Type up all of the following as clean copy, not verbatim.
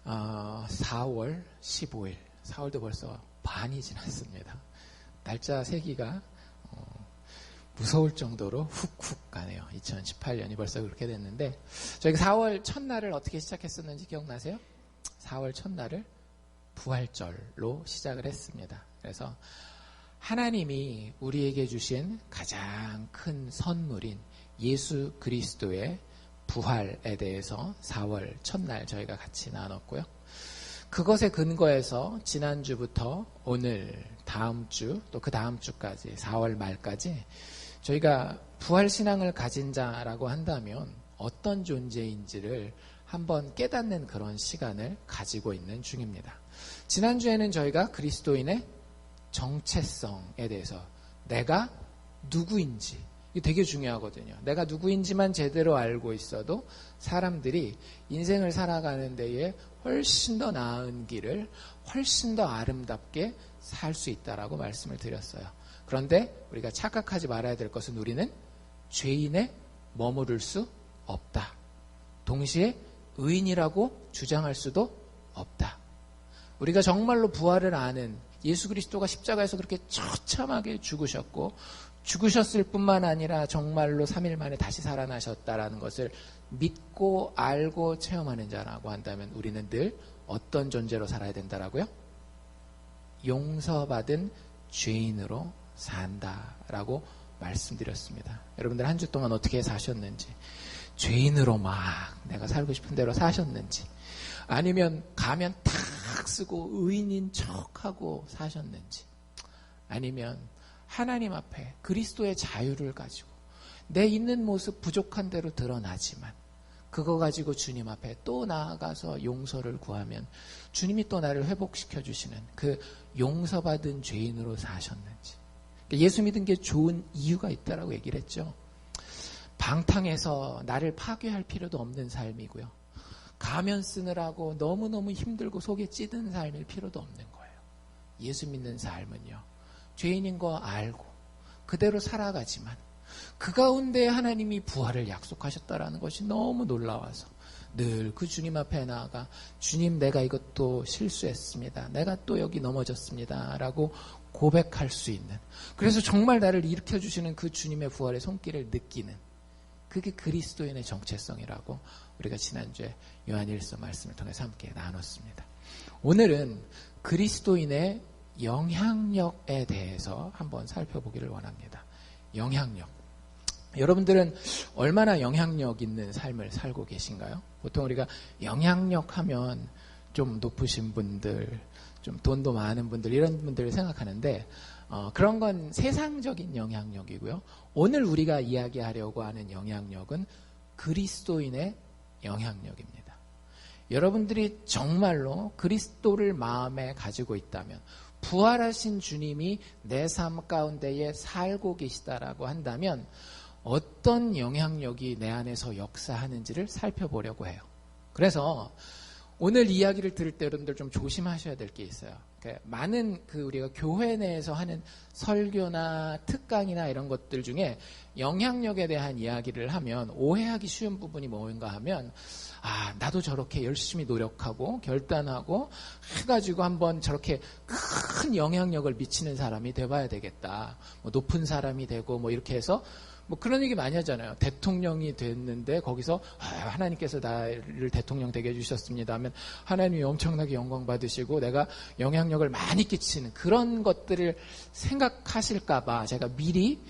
4월 15일, 4월도 벌써 반이 지났습니다. 날짜 세기가 무서울 정도로 훅훅 가네요. 2018년이 벌써 그렇게 됐는데, 저희가 4월 첫날을 어떻게 시작했었는지 기억나세요? 4월 첫날을 부활절로 시작을 했습니다. 그래서 하나님이 우리에게 주신 가장 큰 선물인 예수 그리스도의 부활에 대해서 4월 첫날 저희가 같이 나눴고요. 그것에 근거해서 지난주부터 오늘, 다음 주, 또 그 다음 주까지 4월 말까지 저희가 부활신앙을 가진 자라고 한다면 어떤 존재인지를 한번 깨닫는 그런 시간을 가지고 있는 중입니다. 지난주에는 저희가 그리스도인의 정체성에 대해서, 내가 누구인지, 이게 되게 중요하거든요. 내가 누구인지만 제대로 알고 있어도 사람들이 인생을 살아가는 데에 훨씬 더 나은 길을 훨씬 더 아름답게 살 수 있다라고 말씀을 드렸어요. 그런데 우리가 착각하지 말아야 될 것은, 우리는 죄인에 머무를 수 없다. 동시에 의인이라고 주장할 수도 없다. 우리가 정말로 부활을 아는 예수 그리스도가 십자가에서 그렇게 처참하게 죽으셨고, 죽으셨을 뿐만 아니라 정말로 3일 만에 다시 살아나셨다라는 것을 믿고 알고 체험하는 자라고 한다면 우리는 늘 어떤 존재로 살아야 된다라고요? 용서받은 죄인으로 산다라고 말씀드렸습니다. 여러분들 한 주 동안 어떻게 사셨는지, 죄인으로 막 내가 살고 싶은 대로 사셨는지, 아니면 가면 탁 쓰고 의인인 척하고 사셨는지, 아니면 하나님 앞에 그리스도의 자유를 가지고 내 있는 모습 부족한 대로 드러나지만 그거 가지고 주님 앞에 또 나아가서 용서를 구하면 주님이 또 나를 회복시켜 주시는 그 용서받은 죄인으로 사셨는지. 예수 믿은 게 좋은 이유가 있다라고 얘기를 했죠. 방탕해서 나를 파괴할 필요도 없는 삶이고요. 가면 쓰느라고 너무너무 힘들고 속에 찌든 삶일 필요도 없는 거예요. 예수 믿는 삶은요, 죄인인 거 알고 그대로 살아가지만 그 가운데 하나님이 부활을 약속하셨다라는 것이 너무 놀라워서 늘 그 주님 앞에 나아가, 주님, 내가 이것도 실수했습니다. 내가 또 여기 넘어졌습니다. 라고 고백할 수 있는, 그래서 정말 나를 일으켜주시는 그 주님의 부활의 손길을 느끼는, 그게 그리스도인의 정체성이라고 우리가 지난주에 요한일서 말씀을 통해서 함께 나눴습니다. 오늘은 그리스도인의 영향력에 대해서 한번 살펴보기를 원합니다. 영향력. 여러분들은 얼마나 영향력 있는 삶을 살고 계신가요? 보통 우리가 영향력 하면 좀 높으신 분들, 좀 돈도 많은 분들, 이런 분들을 생각하는데 그런 건 세상적인 영향력이고요. 오늘 우리가 이야기하려고 하는 영향력은 그리스도인의 영향력입니다. 여러분들이 정말로 그리스도를 마음에 가지고 있다면, 부활하신 주님이 내 삶 가운데에 살고 계시다라고 한다면 어떤 영향력이 내 안에서 역사하는지를 살펴보려고 해요. 그래서 오늘 이야기를 들을 때 여러분들 좀 조심하셔야 될 게 있어요. 많은 우리가 교회 내에서 하는 설교나 특강이나 이런 것들 중에 영향력에 대한 이야기를 하면 오해하기 쉬운 부분이 뭔가 하면, 나도 저렇게 열심히 노력하고 결단하고 해가지고 한번 저렇게 큰 영향력을 미치는 사람이 돼봐야 되겠다. 높은 사람이 되고 이렇게 해서 그런 얘기 많이 하잖아요. 대통령이 됐는데 거기서 하나님께서 나를 대통령 되게 해주셨습니다 하면 하나님이 엄청나게 영광 받으시고 내가 영향력을 많이 끼치는 그런 것들을 생각하실까봐 제가 미리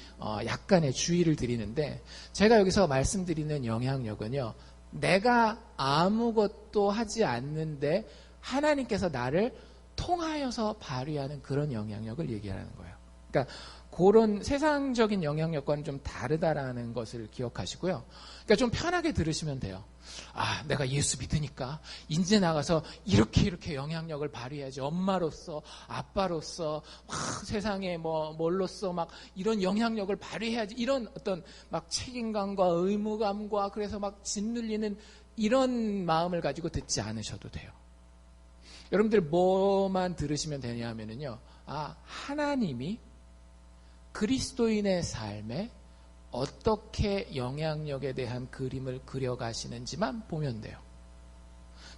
약간의 주의를 드리는데, 제가 여기서 말씀드리는 영향력은요, 내가 아무것도 하지 않는데 하나님께서 나를 통하여서 발휘하는 그런 영향력을 얘기하는 거예요. 그러니까 그런 세상적인 영향력과는 좀 다르다라는 것을 기억하시고요. 그러니까 좀 편하게 들으시면 돼요. 내가 예수 믿으니까 이제 나가서 이렇게 영향력을 발휘해야지. 엄마로서, 아빠로서, 세상에 뭘로서 이런 영향력을 발휘해야지. 이런 어떤 책임감과 의무감과 그래서 짓눌리는 이런 마음을 가지고 듣지 않으셔도 돼요. 여러분들 뭐만 들으시면 되냐면요. 하나님이 그리스도인의 삶에 어떻게 영향력에 대한 그림을 그려가시는지만 보면 돼요.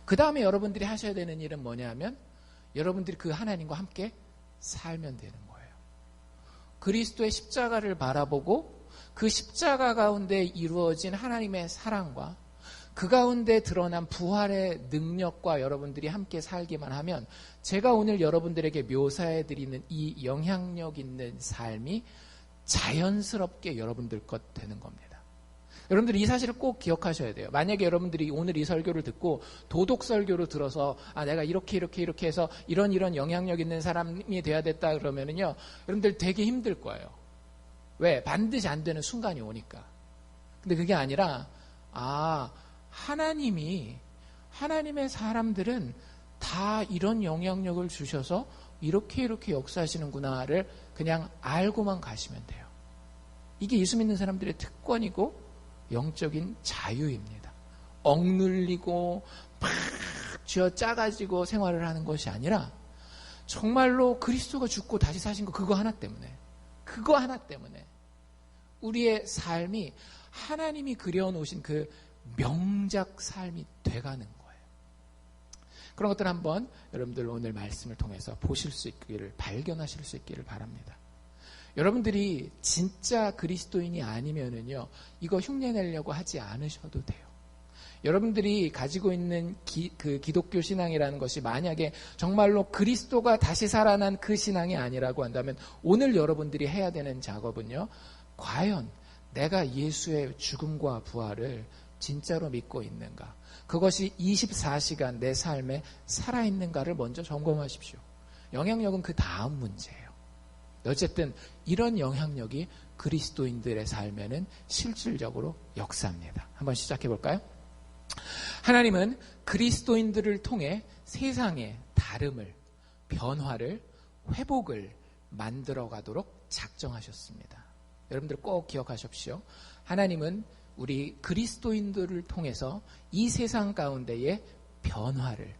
그 다음에 여러분들이 하셔야 되는 일은 뭐냐면 여러분들이 그 하나님과 함께 살면 되는 거예요. 그리스도의 십자가를 바라보고 그 십자가 가운데 이루어진 하나님의 사랑과 그 가운데 드러난 부활의 능력과 여러분들이 함께 살기만 하면 제가 오늘 여러분들에게 묘사해드리는 이 영향력 있는 삶이 자연스럽게 여러분들 것 되는 겁니다. 여러분들이 이 사실을 꼭 기억하셔야 돼요. 만약에 여러분들이 오늘 이 설교를 듣고 도덕 설교로 들어서 내가 이렇게 해서 이런 영향력 있는 사람이 돼야 됐다 그러면은요, 여러분들 되게 힘들 거예요. 왜? 반드시 안 되는 순간이 오니까. 근데 그게 아니라 하나님의 사람들은 다 이런 영향력을 주셔서 이렇게 역사하시는구나를 그냥 알고만 가시면 돼요. 이게 예수 믿는 사람들의 특권이고 영적인 자유입니다. 억눌리고 막 쥐어짜가지고 생활을 하는 것이 아니라 정말로 그리스도가 죽고 다시 사신 거 그거 하나 때문에 우리의 삶이 하나님이 그려놓으신 그 명작 삶이 돼가는 거예요. 그런 것들 한번 여러분들 오늘 말씀을 통해서 보실 수 있기를, 발견하실 수 있기를 바랍니다. 여러분들이 진짜 그리스도인이 아니면은요, 이거 흉내내려고 하지 않으셔도 돼요. 여러분들이 가지고 있는 기독교 신앙이라는 것이 만약에 정말로 그리스도가 다시 살아난 그 신앙이 아니라고 한다면 오늘 여러분들이 해야 되는 작업은요, 과연 내가 예수의 죽음과 부활을 진짜로 믿고 있는가? 그것이 24시간 내 삶에 살아있는가를 먼저 점검하십시오. 영향력은 그 다음 문제예요. 어쨌든 이런 영향력이 그리스도인들의 삶에는 실질적으로 역사합니다. 한번 시작해 볼까요? 하나님은 그리스도인들을 통해 세상의 다름을, 변화를, 회복을 만들어 가도록 작정하셨습니다. 여러분들 꼭 기억하십시오. 하나님은 우리 그리스도인들을 통해서 이 세상 가운데의 변화를,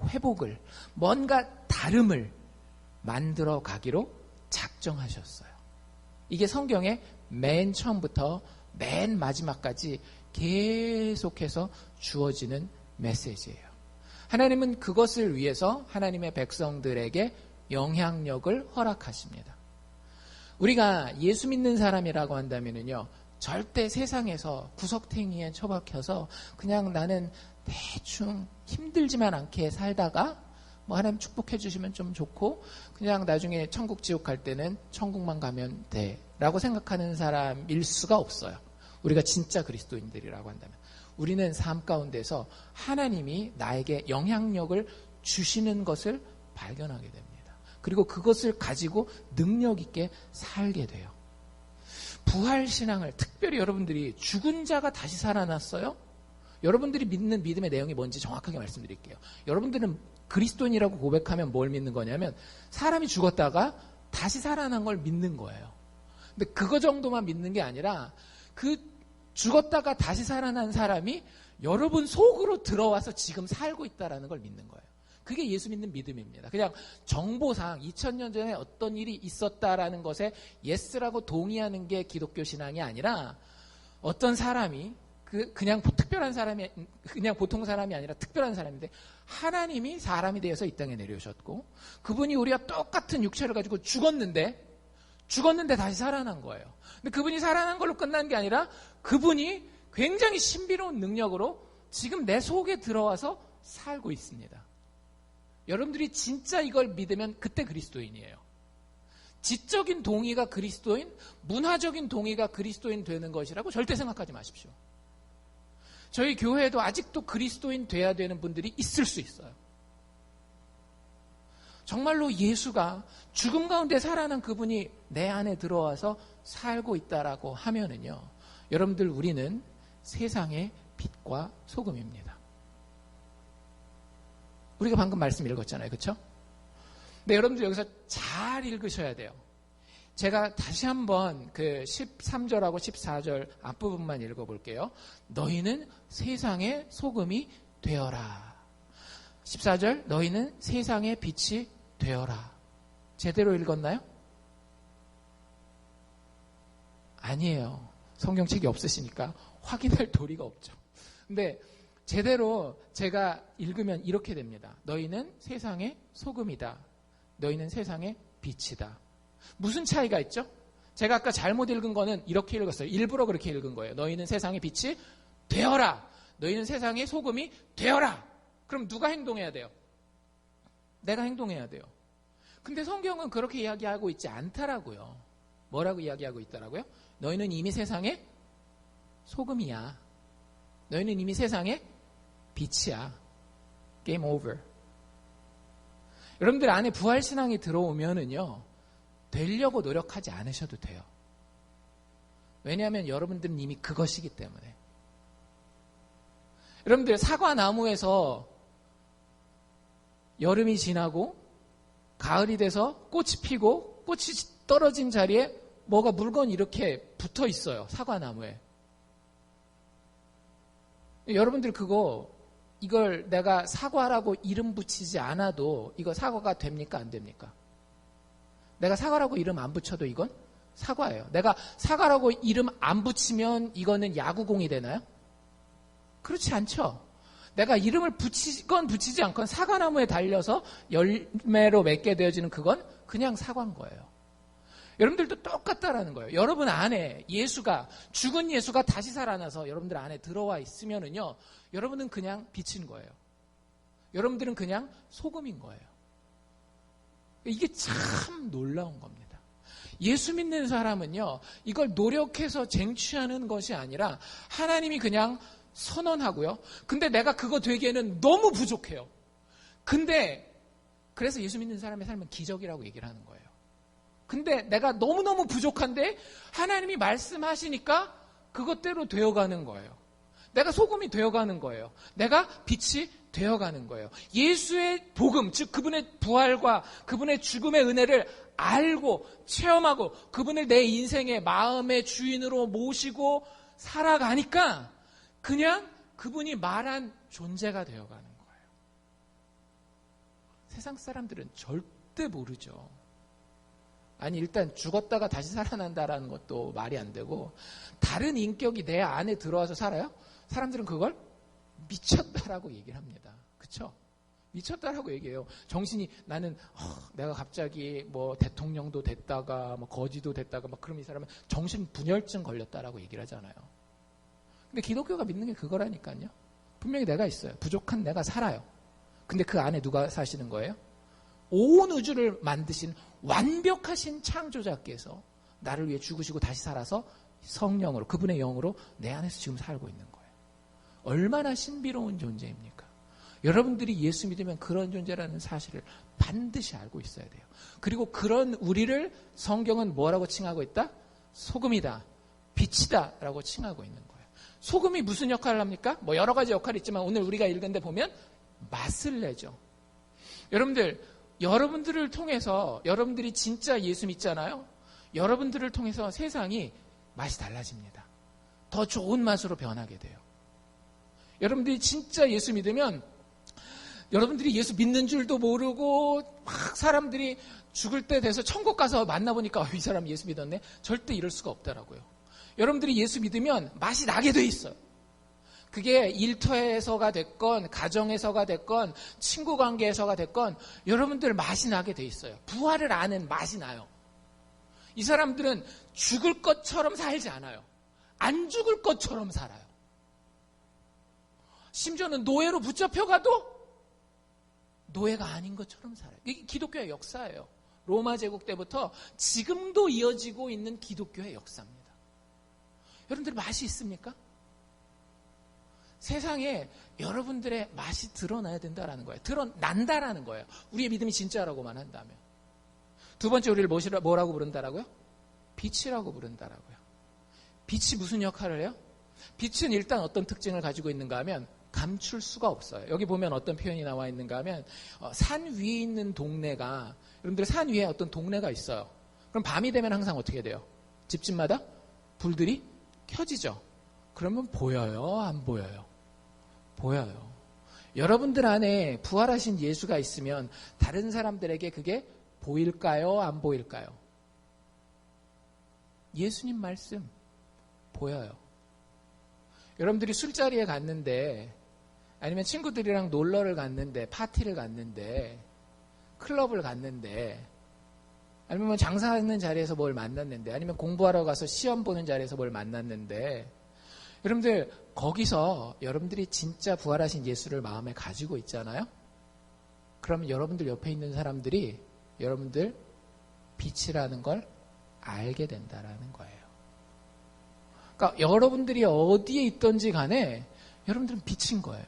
회복을, 뭔가 다름을 만들어 가기로 작정하셨어요. 이게 성경의 맨 처음부터 맨 마지막까지 계속해서 주어지는 메시지예요. 하나님은 그것을 위해서 하나님의 백성들에게 영향력을 허락하십니다. 우리가 예수 믿는 사람이라고 한다면요, 절대 세상에서 구석탱이에 처박혀서 그냥 나는 대충 힘들지만 않게 살다가 하나님 축복해 주시면 좀 좋고 그냥 나중에 천국 지옥 갈 때는 천국만 가면 돼 라고 생각하는 사람일 수가 없어요. 우리가 진짜 그리스도인들이라고 한다면 우리는 삶 가운데서 하나님이 나에게 영향력을 주시는 것을 발견하게 됩니다. 그리고 그것을 가지고 능력 있게 살게 돼요. 부활신앙을, 특별히 여러분들이 죽은 자가 다시 살아났어요? 여러분들이 믿는 믿음의 내용이 뭔지 정확하게 말씀드릴게요. 여러분들은 그리스도인이라고 고백하면 뭘 믿는 거냐면 사람이 죽었다가 다시 살아난 걸 믿는 거예요. 근데 그거 정도만 믿는 게 아니라 그 죽었다가 다시 살아난 사람이 여러분 속으로 들어와서 지금 살고 있다는 걸 믿는 거예요. 그게 예수 믿는 믿음입니다. 그냥 정보상 2000년 전에 어떤 일이 있었다라는 것에 예스라고 동의하는 게 기독교 신앙이 아니라 어떤 사람이 그냥 특별한 사람이, 그냥 보통 사람이 아니라 특별한 사람인데 하나님이 사람이 되어서 이 땅에 내려오셨고 그분이 우리와 똑같은 육체를 가지고 죽었는데 다시 살아난 거예요. 근데 그분이 살아난 걸로 끝난 게 아니라 그분이 굉장히 신비로운 능력으로 지금 내 속에 들어와서 살고 있습니다. 여러분들이 진짜 이걸 믿으면 그때 그리스도인이에요. 지적인 동의가 그리스도인, 문화적인 동의가 그리스도인 되는 것이라고 절대 생각하지 마십시오. 저희 교회에도 아직도 그리스도인 돼야 되는 분들이 있을 수 있어요. 정말로 예수가 죽음 가운데 살아난 그분이 내 안에 들어와서 살고 있다라고 하면은요, 여러분들 우리는 세상의 빛과 소금입니다. 우리가 방금 말씀 읽었잖아요. 그렇죠? 근데 여러분들 여기서 잘 읽으셔야 돼요. 제가 다시 한번 그 13절하고 14절 앞부분만 읽어볼게요. 너희는 세상의 소금이 되어라. 14절 너희는 세상의 빛이 되어라. 제대로 읽었나요? 아니에요. 성경책이 없으시니까 확인할 도리가 없죠. 근데 제대로 제가 읽으면 이렇게 됩니다. 너희는 세상의 소금이다. 너희는 세상의 빛이다. 무슨 차이가 있죠? 제가 아까 잘못 읽은 거는 이렇게 읽었어요. 일부러 그렇게 읽은 거예요. 너희는 세상의 빛이 되어라. 너희는 세상의 소금이 되어라. 그럼 누가 행동해야 돼요? 내가 행동해야 돼요. 근데 성경은 그렇게 이야기하고 있지 않더라고요. 뭐라고 이야기하고 있더라고요? 너희는 이미 세상의 소금이야. 너희는 이미 세상의 빛이야. Game over. 여러분들 안에 부활신앙이 들어오면은요, 되려고 노력하지 않으셔도 돼요. 왜냐하면 여러분들은 이미 그것이기 때문에. 여러분들 사과나무에서 여름이 지나고 가을이 돼서 꽃이 피고 꽃이 떨어진 자리에 뭐가 물건이 이렇게 붙어 있어요. 사과나무에. 여러분들 이걸 내가 사과라고 이름 붙이지 않아도 이거 사과가 됩니까? 안 됩니까? 내가 사과라고 이름 안 붙여도 이건 사과예요. 내가 사과라고 이름 안 붙이면 이거는 야구공이 되나요? 그렇지 않죠. 내가 이름을 붙이건 붙이지 않건 사과나무에 달려서 열매로 맺게 되어지는 그건 그냥 사과인 거예요. 여러분들도 똑같다라는 거예요. 여러분 안에 죽은 예수가 다시 살아나서 여러분들 안에 들어와 있으면은요, 여러분은 그냥 빛인 거예요. 여러분들은 그냥 소금인 거예요. 이게 참 놀라운 겁니다. 예수 믿는 사람은요, 이걸 노력해서 쟁취하는 것이 아니라 하나님이 그냥 선언하고요. 근데 내가 그거 되기에는 너무 부족해요. 그래서 예수 믿는 사람의 삶은 기적이라고 얘기를 하는 거예요. 근데 내가 너무너무 부족한데 하나님이 말씀하시니까 그것대로 되어가는 거예요. 내가 소금이 되어가는 거예요. 내가 빛이 되어가는 거예요. 예수의 복음, 즉 그분의 부활과 그분의 죽음의 은혜를 알고 체험하고 그분을 내 인생의 마음의 주인으로 모시고 살아가니까 그냥 그분이 말한 존재가 되어가는 거예요. 세상 사람들은 절대 모르죠. 아니, 일단 죽었다가 다시 살아난다라는 것도 말이 안 되고, 다른 인격이 내 안에 들어와서 살아요? 사람들은 그걸 미쳤다라고 얘기를 합니다. 그쵸? 미쳤다라고 얘기해요. 나는 내가 갑자기 뭐 대통령도 됐다가 뭐 거지도 됐다가 막 그러면 이 사람은 정신 분열증 걸렸다라고 얘기를 하잖아요. 근데 기독교가 믿는 게 그거라니까요. 분명히 내가 있어요. 부족한 내가 살아요. 근데 그 안에 누가 사시는 거예요? 온 우주를 만드신 완벽하신 창조자께서 나를 위해 죽으시고 다시 살아서 성령으로, 그분의 영으로 내 안에서 지금 살고 있는 거예요. 얼마나 신비로운 존재입니까? 여러분들이 예수 믿으면 그런 존재라는 사실을 반드시 알고 있어야 돼요. 그리고 그런 우리를 성경은 뭐라고 칭하고 있다? 소금이다, 빛이다 라고 칭하고 있는 거예요. 소금이 무슨 역할을 합니까? 뭐 여러 가지 역할이 있지만 오늘 우리가 읽은 데 보면 맛을 내죠. 여러분들을 통해서, 여러분들이 진짜 예수 믿잖아요. 여러분들을 통해서 세상이 맛이 달라집니다. 더 좋은 맛으로 변하게 돼요. 여러분들이 진짜 예수 믿으면 여러분들이 예수 믿는 줄도 모르고 막 사람들이 죽을 때 돼서 천국 가서 만나보니까 이 사람 예수 믿었네? 절대 이럴 수가 없더라고요. 여러분들이 예수 믿으면 맛이 나게 돼 있어요. 그게 일터에서가 됐건 가정에서가 됐건 친구 관계에서가 됐건 여러분들 맛이 나게 돼 있어요. 부활을 아는 맛이 나요. 이 사람들은 죽을 것처럼 살지 않아요. 안 죽을 것처럼 살아요. 심지어는 노예로 붙잡혀가도 노예가 아닌 것처럼 살아요. 이게 기독교의 역사예요. 로마 제국 때부터 지금도 이어지고 있는 기독교의 역사입니다. 여러분들 맛이 있습니까? 세상에 여러분들의 맛이 드러나야 된다라는 거예요. 드러난다라는 거예요. 우리의 믿음이 진짜라고만 한다면. 두 번째, 우리를 뭐라고 부른다라고요? 빛이라고 부른다라고요. 빛이 무슨 역할을 해요? 빛은 일단 어떤 특징을 가지고 있는가 하면 감출 수가 없어요. 여기 보면 어떤 표현이 나와 있는가 하면 산 위에 있는 동네가, 여러분들 산 위에 어떤 동네가 있어요. 그럼 밤이 되면 항상 어떻게 돼요? 집집마다 불들이 켜지죠. 그러면 보여요? 안 보여요? 보여요. 여러분들 안에 부활하신 예수가 있으면 다른 사람들에게 그게 보일까요? 안 보일까요? 예수님 말씀 보여요. 여러분들이 술자리에 갔는데 아니면 친구들이랑 놀러를 갔는데, 파티를 갔는데, 클럽을 갔는데, 아니면 장사하는 자리에서 뭘 만났는데, 아니면 공부하러 가서 시험 보는 자리에서 뭘 만났는데, 여러분들 거기서 여러분들이 진짜 부활하신 예수를 마음에 가지고 있잖아요? 그러면 여러분들 옆에 있는 사람들이 여러분들 빛이라는 걸 알게 된다라는 거예요. 그러니까 여러분들이 어디에 있든지 간에 여러분들은 빛인 거예요.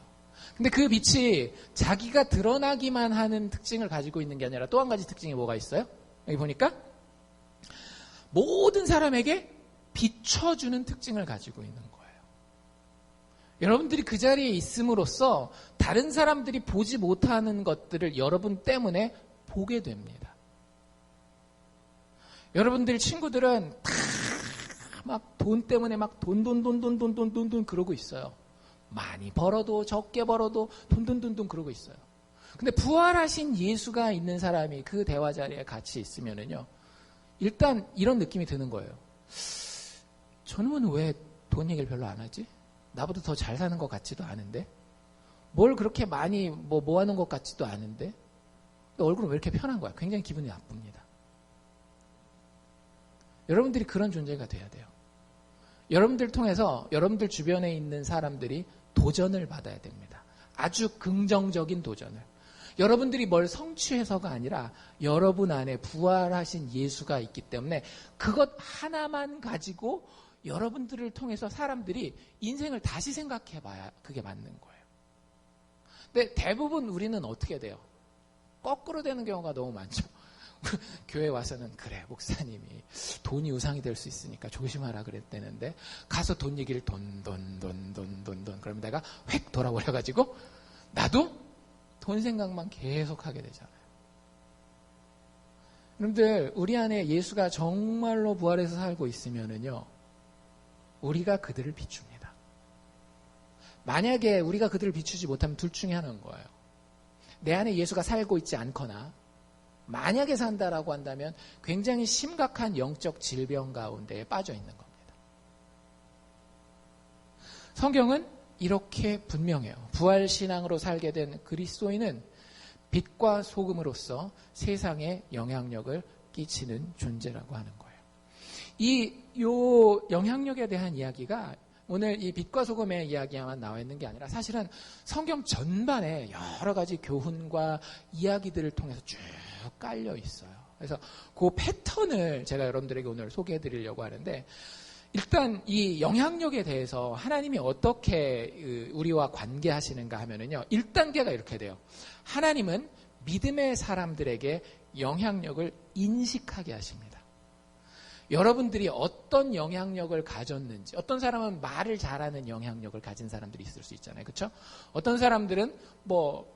근데 그 빛이 자기가 드러나기만 하는 특징을 가지고 있는 게 아니라 또 한 가지 특징이 뭐가 있어요? 여기 보니까 모든 사람에게 비춰주는 특징을 가지고 있는 거예요. 여러분들이 그 자리에 있음으로써 다른 사람들이 보지 못하는 것들을 여러분 때문에 보게 됩니다. 여러분들 친구들은 다 막 돈 때문에 막 돈 그러고 있어요. 많이 벌어도 적게 벌어도 돈 그러고 있어요. 근데 부활하신 예수가 있는 사람이 그 대화 자리에 같이 있으면은요, 일단 이런 느낌이 드는 거예요. 저놈은 왜 돈 얘기를 별로 안 하지? 나보다 더 잘 사는 것 같지도 않은데? 뭘 그렇게 많이 모아놓은 것 같지도 않은데? 얼굴은 왜 이렇게 편한 거야? 굉장히 기분이 나쁩니다. 여러분들이 그런 존재가 돼야 돼요. 여러분들 통해서 여러분들 주변에 있는 사람들이 도전을 받아야 됩니다. 아주 긍정적인 도전을. 여러분들이 뭘 성취해서가 아니라 여러분 안에 부활하신 예수가 있기 때문에 그것 하나만 가지고 여러분들을 통해서 사람들이 인생을 다시 생각해 봐야 그게 맞는 거예요. 근데 대부분 우리는 어떻게 돼요? 거꾸로 되는 경우가 너무 많죠. 교회 와서는 그래 목사님이 돈이 우상이 될 수 있으니까 조심하라 그랬다는데 가서 돈 얘기를 돈 그러면 내가 획 돌아버려가지고 나도 돈 생각만 계속 하게 되잖아요. 여러분들 우리 안에 예수가 정말로 부활해서 살고 있으면은요, 우리가 그들을 비춥니다. 만약에 우리가 그들을 비추지 못하면 둘 중에 하나인 거예요. 내 안에 예수가 살고 있지 않거나 만약에 산다라고 한다면 굉장히 심각한 영적 질병 가운데에 빠져 있는 겁니다. 성경은 이렇게 분명해요. 부활신앙으로 살게 된 그리스도인은 빛과 소금으로서 세상에 영향력을 끼치는 존재라고 하는 거예요. 요 영향력에 대한 이야기가 오늘 이 빛과 소금의 이야기만 나와 있는 게 아니라 사실은 성경 전반에 여러 가지 교훈과 이야기들을 통해서 쭉 깔려 있어요. 그래서 그 패턴을 제가 여러분들에게 오늘 소개해 드리려고 하는데, 일단 이 영향력에 대해서 하나님이 어떻게 우리와 관계하시는가 하면은요, 1단계가 이렇게 돼요. 하나님은 믿음의 사람들에게 영향력을 인식하게 하십니다. 여러분들이 어떤 영향력을 가졌는지, 어떤 사람은 말을 잘하는 영향력을 가진 사람들이 있을 수 있잖아요. 그렇죠? 어떤 사람들은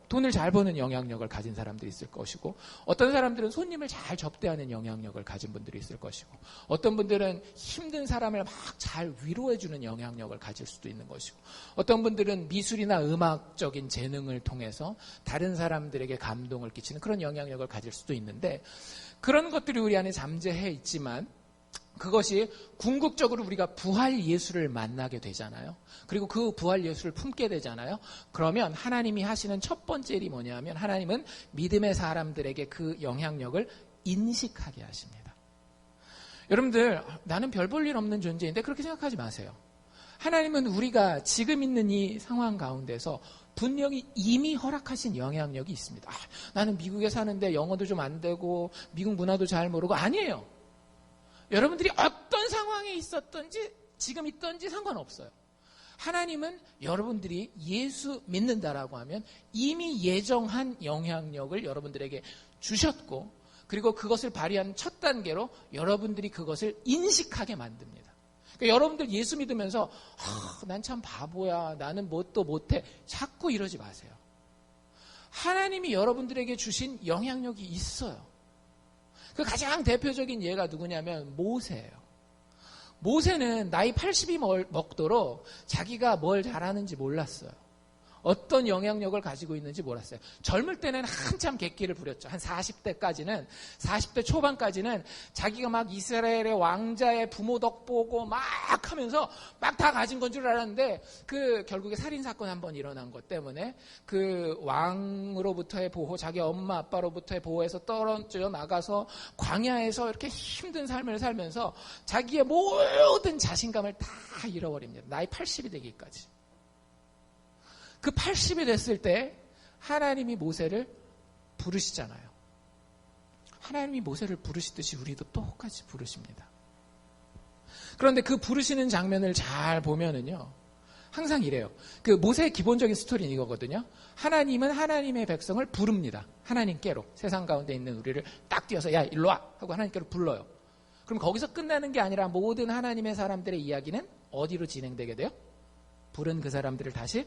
돈을 잘 버는 영향력을 가진 사람들이 있을 것이고, 어떤 사람들은 손님을 잘 접대하는 영향력을 가진 분들이 있을 것이고, 어떤 분들은 힘든 사람을 막 잘 위로해주는 영향력을 가질 수도 있는 것이고, 어떤 분들은 미술이나 음악적인 재능을 통해서 다른 사람들에게 감동을 끼치는 그런 영향력을 가질 수도 있는데, 그런 것들이 우리 안에 잠재해 있지만 그것이 궁극적으로 우리가 부활 예수를 만나게 되잖아요. 그리고 그 부활 예수를 품게 되잖아요. 그러면 하나님이 하시는 첫 번째 일이 뭐냐면, 하나님은 믿음의 사람들에게 그 영향력을 인식하게 하십니다. 여러분들, 나는 별 볼 일 없는 존재인데 그렇게 생각하지 마세요. 하나님은 우리가 지금 있는 이 상황 가운데서 분명히 이미 허락하신 영향력이 있습니다. 나는 미국에 사는데 영어도 좀 안 되고 미국 문화도 잘 모르고, 아니에요. 여러분들이 어떤 상황에 있었든지 지금 있든지 상관없어요. 하나님은 여러분들이 예수 믿는다라고 하면 이미 예정한 영향력을 여러분들에게 주셨고, 그리고 그것을 발휘한 첫 단계로 여러분들이 그것을 인식하게 만듭니다. 그러니까 여러분들 예수 믿으면서 난 참 바보야, 나는 뭣도 못해, 자꾸 이러지 마세요. 하나님이 여러분들에게 주신 영향력이 있어요. 그 가장 대표적인 예가 누구냐면 모세예요. 모세는 나이 80이 먹도록 자기가 뭘 잘하는지 몰랐어요. 어떤 영향력을 가지고 있는지 몰랐어요. 젊을 때는 한참 객기를 부렸죠. 한 40대 초반까지는 자기가 막 이스라엘의 왕자의 부모 덕 보고 막 하면서 막 다 가진 건 줄 알았는데 결국에 살인사건 한 번 일어난 것 때문에 그 왕으로부터의 보호, 자기 엄마 아빠로부터의 보호에서 떨어져 나가서 광야에서 이렇게 힘든 삶을 살면서 자기의 모든 자신감을 다 잃어버립니다. 나이 80이 되기까지. 그 80이 됐을 때 하나님이 모세를 부르시잖아요. 하나님이 모세를 부르시듯이 우리도 똑같이 부르십니다. 그런데 그 부르시는 장면을 잘 보면은요, 항상 이래요. 그 모세의 기본적인 스토리는 이거거든요. 하나님은 하나님의 백성을 부릅니다. 하나님께로. 세상 가운데 있는 우리를 딱 띄어서 야 일로 와 하고 하나님께로 불러요. 그럼 거기서 끝나는 게 아니라 모든 하나님의 사람들의 이야기는 어디로 진행되게 돼요? 부른 그 사람들을 다시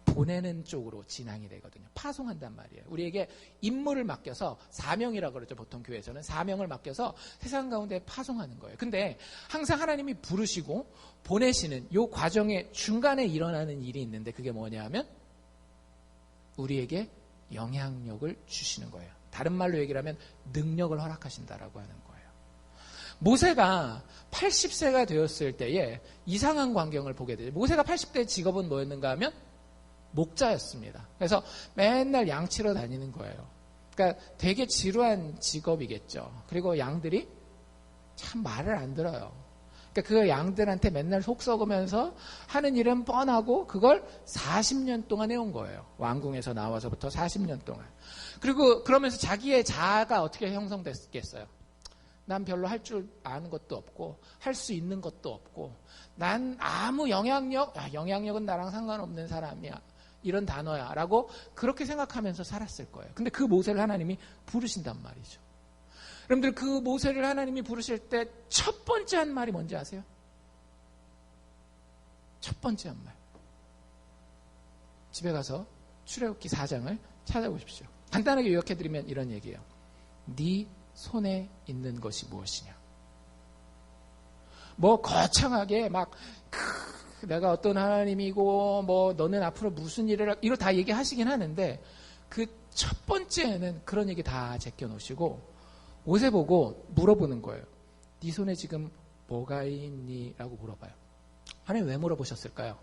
보내는 쪽으로 진행이 되거든요. 파송한단 말이에요. 우리에게 임무를 맡겨서, 사명이라고 그러죠. 보통 교회에서는 사명을 맡겨서 세상 가운데 파송하는 거예요. 근데 항상 하나님이 부르시고 보내시는 이 과정의 중간에 일어나는 일이 있는데 그게 뭐냐 하면 우리에게 영향력을 주시는 거예요. 다른 말로 얘기를 하면 능력을 허락하신다라고 하는 거예요. 모세가 80세가 되었을 때에 이상한 광경을 보게 되죠. 모세가 80대 직업은 뭐였는가 하면 목자였습니다. 그래서 맨날 양 치러 다니는 거예요. 그러니까 되게 지루한 직업이겠죠. 그리고 양들이 참 말을 안 들어요. 그러니까 그 양들한테 맨날 속 썩으면서 하는 일은 뻔하고 그걸 40년 동안 해온 거예요. 왕궁에서 나와서부터 40년 동안. 그리고 그러면서 자기의 자아가 어떻게 형성됐겠어요? 난 별로 할 줄 아는 것도 없고 할 수 있는 것도 없고 난 아무 영향력은 나랑 상관없는 사람이야. 이런 단어야 라고 그렇게 생각하면서 살았을 거예요. 근데 그 모세를 하나님이 부르신단 말이죠. 여러분들 그 모세를 하나님이 부르실 때 첫 번째 한 말이 뭔지 아세요? 첫 번째 한 말. 집에 가서 출애굽기 4장을 찾아보십시오. 간단하게 요약해드리면 이런 얘기예요. 네 손에 있는 것이 무엇이냐. 뭐 거창하게 막 내가 어떤 하나님이고 뭐 너는 앞으로 무슨 일을 이거 다 얘기하시긴 하는데 그 첫 번째는 그런 얘기 다 제껴놓으시고 모세 보고 물어보는 거예요. 네 손에 지금 뭐가 있니? 라고 물어봐요. 하나님 왜 물어보셨을까요?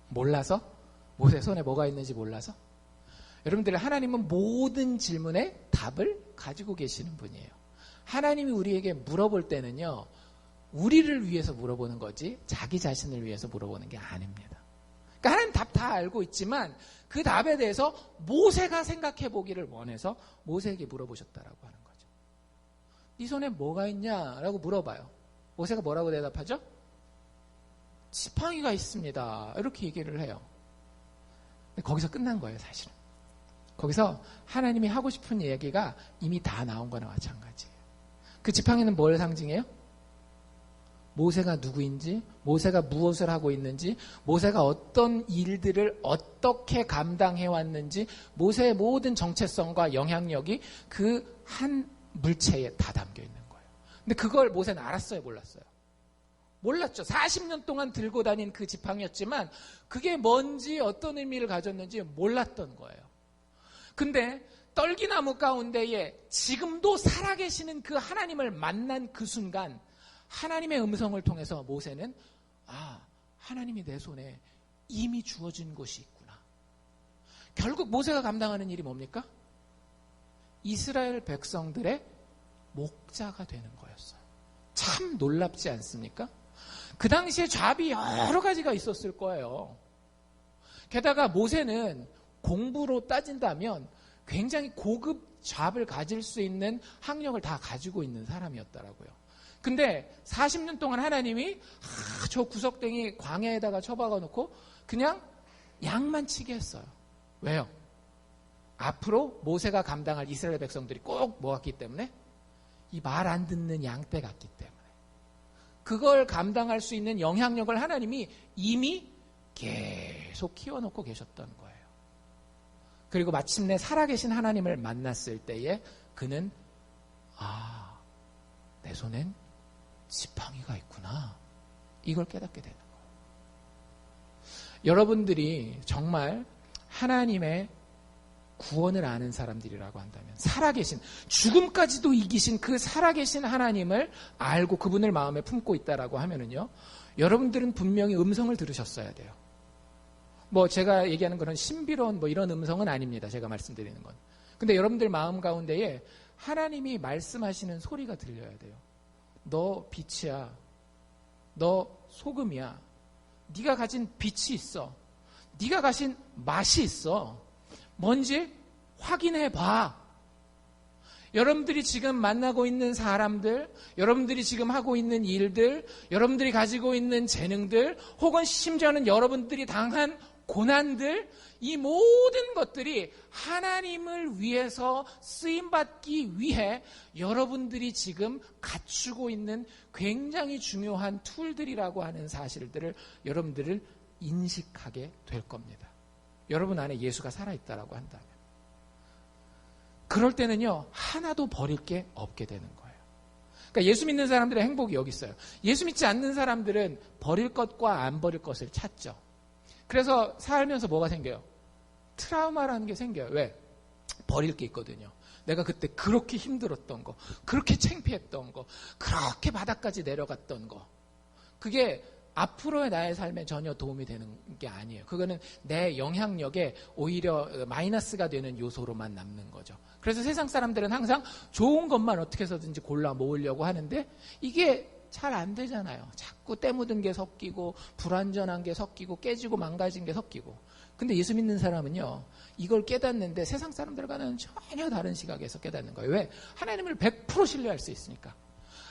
몰라서? 모세 손에 뭐가 있는지 몰라서? 여러분들 하나님은 모든 질문에 답을 가지고 계시는 분이에요. 하나님이 우리에게 물어볼 때는요. 우리를 위해서 물어보는 거지 자기 자신을 위해서 물어보는 게 아닙니다. 그러니까 하나님 답 다 알고 있지만 그 답에 대해서 모세가 생각해 보기를 원해서 모세에게 물어보셨다라고 하는 거죠. 네 손에 뭐가 있냐라고 물어봐요. 모세가 뭐라고 대답하죠? 지팡이가 있습니다. 이렇게 얘기를 해요. 근데 거기서 끝난 거예요, 사실은. 거기서 하나님이 하고 싶은 얘기가 이미 다 나온 거나 마찬가지예요. 그 지팡이는 뭘 상징해요? 모세가 누구인지, 모세가 무엇을 하고 있는지, 모세가 어떤 일들을 어떻게 감당해왔는지, 모세의 모든 정체성과 영향력이 그 한 물체에 다 담겨 있는 거예요. 근데 그걸 모세는 알았어요, 몰랐어요? 몰랐죠. 40년 동안 들고 다닌 그 지팡이였지만 그게 뭔지 어떤 의미를 가졌는지 몰랐던 거예요. 근데 떨기나무 가운데에 지금도 살아계시는 그 하나님을 만난 그 순간 하나님의 음성을 통해서 모세는 하나님이 내 손에 이미 주어진 것이 있구나. 결국 모세가 감당하는 일이 뭡니까? 이스라엘 백성들의 목자가 되는 거였어요. 참 놀랍지 않습니까? 그 당시에 잡이 여러 가지가 있었을 거예요. 게다가 모세는 공부로 따진다면 굉장히 고급 잡을 가질 수 있는 학력을 다 가지고 있는 사람이었더라고요. 근데 40년 동안 하나님이 저 구석댕이 광야에다가 처박아 놓고 그냥 양만 치게 했어요. 왜요? 앞으로 모세가 감당할 이스라엘 백성들이 꼭 모았기 때문에 이 말 안 듣는 양떼 같기 때문에 그걸 감당할 수 있는 영향력을 하나님이 이미 계속 키워놓고 계셨던 거예요. 그리고 마침내 살아계신 하나님을 만났을 때에 그는 내 손엔 지팡이가 있구나. 이걸 깨닫게 되는 거예요. 여러분들이 정말 하나님의 구원을 아는 사람들이라고 한다면, 살아계신, 죽음까지도 이기신 그 살아계신 하나님을 알고 그분을 마음에 품고 있다라고 하면은요, 여러분들은 분명히 음성을 들으셨어야 돼요. 뭐 제가 얘기하는 그런 신비로운 뭐 이런 음성은 아닙니다. 제가 말씀드리는 건. 근데 여러분들 마음 가운데에 하나님이 말씀하시는 소리가 들려야 돼요. 너 빛이야. 너 소금이야. 네가 가진 빛이 있어. 네가 가진 맛이 있어. 뭔지 확인해 봐. 여러분들이 지금 만나고 있는 사람들, 여러분들이 지금 하고 있는 일들, 여러분들이 가지고 있는 재능들, 혹은 심지어는 여러분들이 당한 고난들, 이 모든 것들이 하나님을 위해서 쓰임받기 위해 여러분들이 지금 갖추고 있는 굉장히 중요한 툴들이라고 하는 사실들을 여러분들을 인식하게 될 겁니다. 여러분 안에 예수가 살아있다라고 한다면. 그럴 때는요, 하나도 버릴 게 없게 되는 거예요. 그러니까 예수 믿는 사람들의 행복이 여기 있어요. 예수 믿지 않는 사람들은 버릴 것과 안 버릴 것을 찾죠. 그래서 살면서 뭐가 생겨요? 트라우마라는 게 생겨요. 왜? 버릴 게 있거든요. 내가 그때 그렇게 힘들었던 거, 그렇게 창피했던 거, 그렇게 바닥까지 내려갔던 거. 그게 앞으로의 나의 삶에 전혀 도움이 되는 게 아니에요. 그거는 내 영향력에 오히려 마이너스가 되는 요소로만 남는 거죠. 그래서 세상 사람들은 항상 좋은 것만 어떻게 해서든지 골라 모으려고 하는데 이게 잘 안 되잖아요. 자꾸 때 묻은 게 섞이고 불완전한 게 섞이고 깨지고 망가진 게 섞이고. 근데 예수 믿는 사람은요, 이걸 깨닫는데 세상 사람들과는 전혀 다른 시각에서 깨닫는 거예요. 왜? 하나님을 100% 신뢰할 수 있으니까.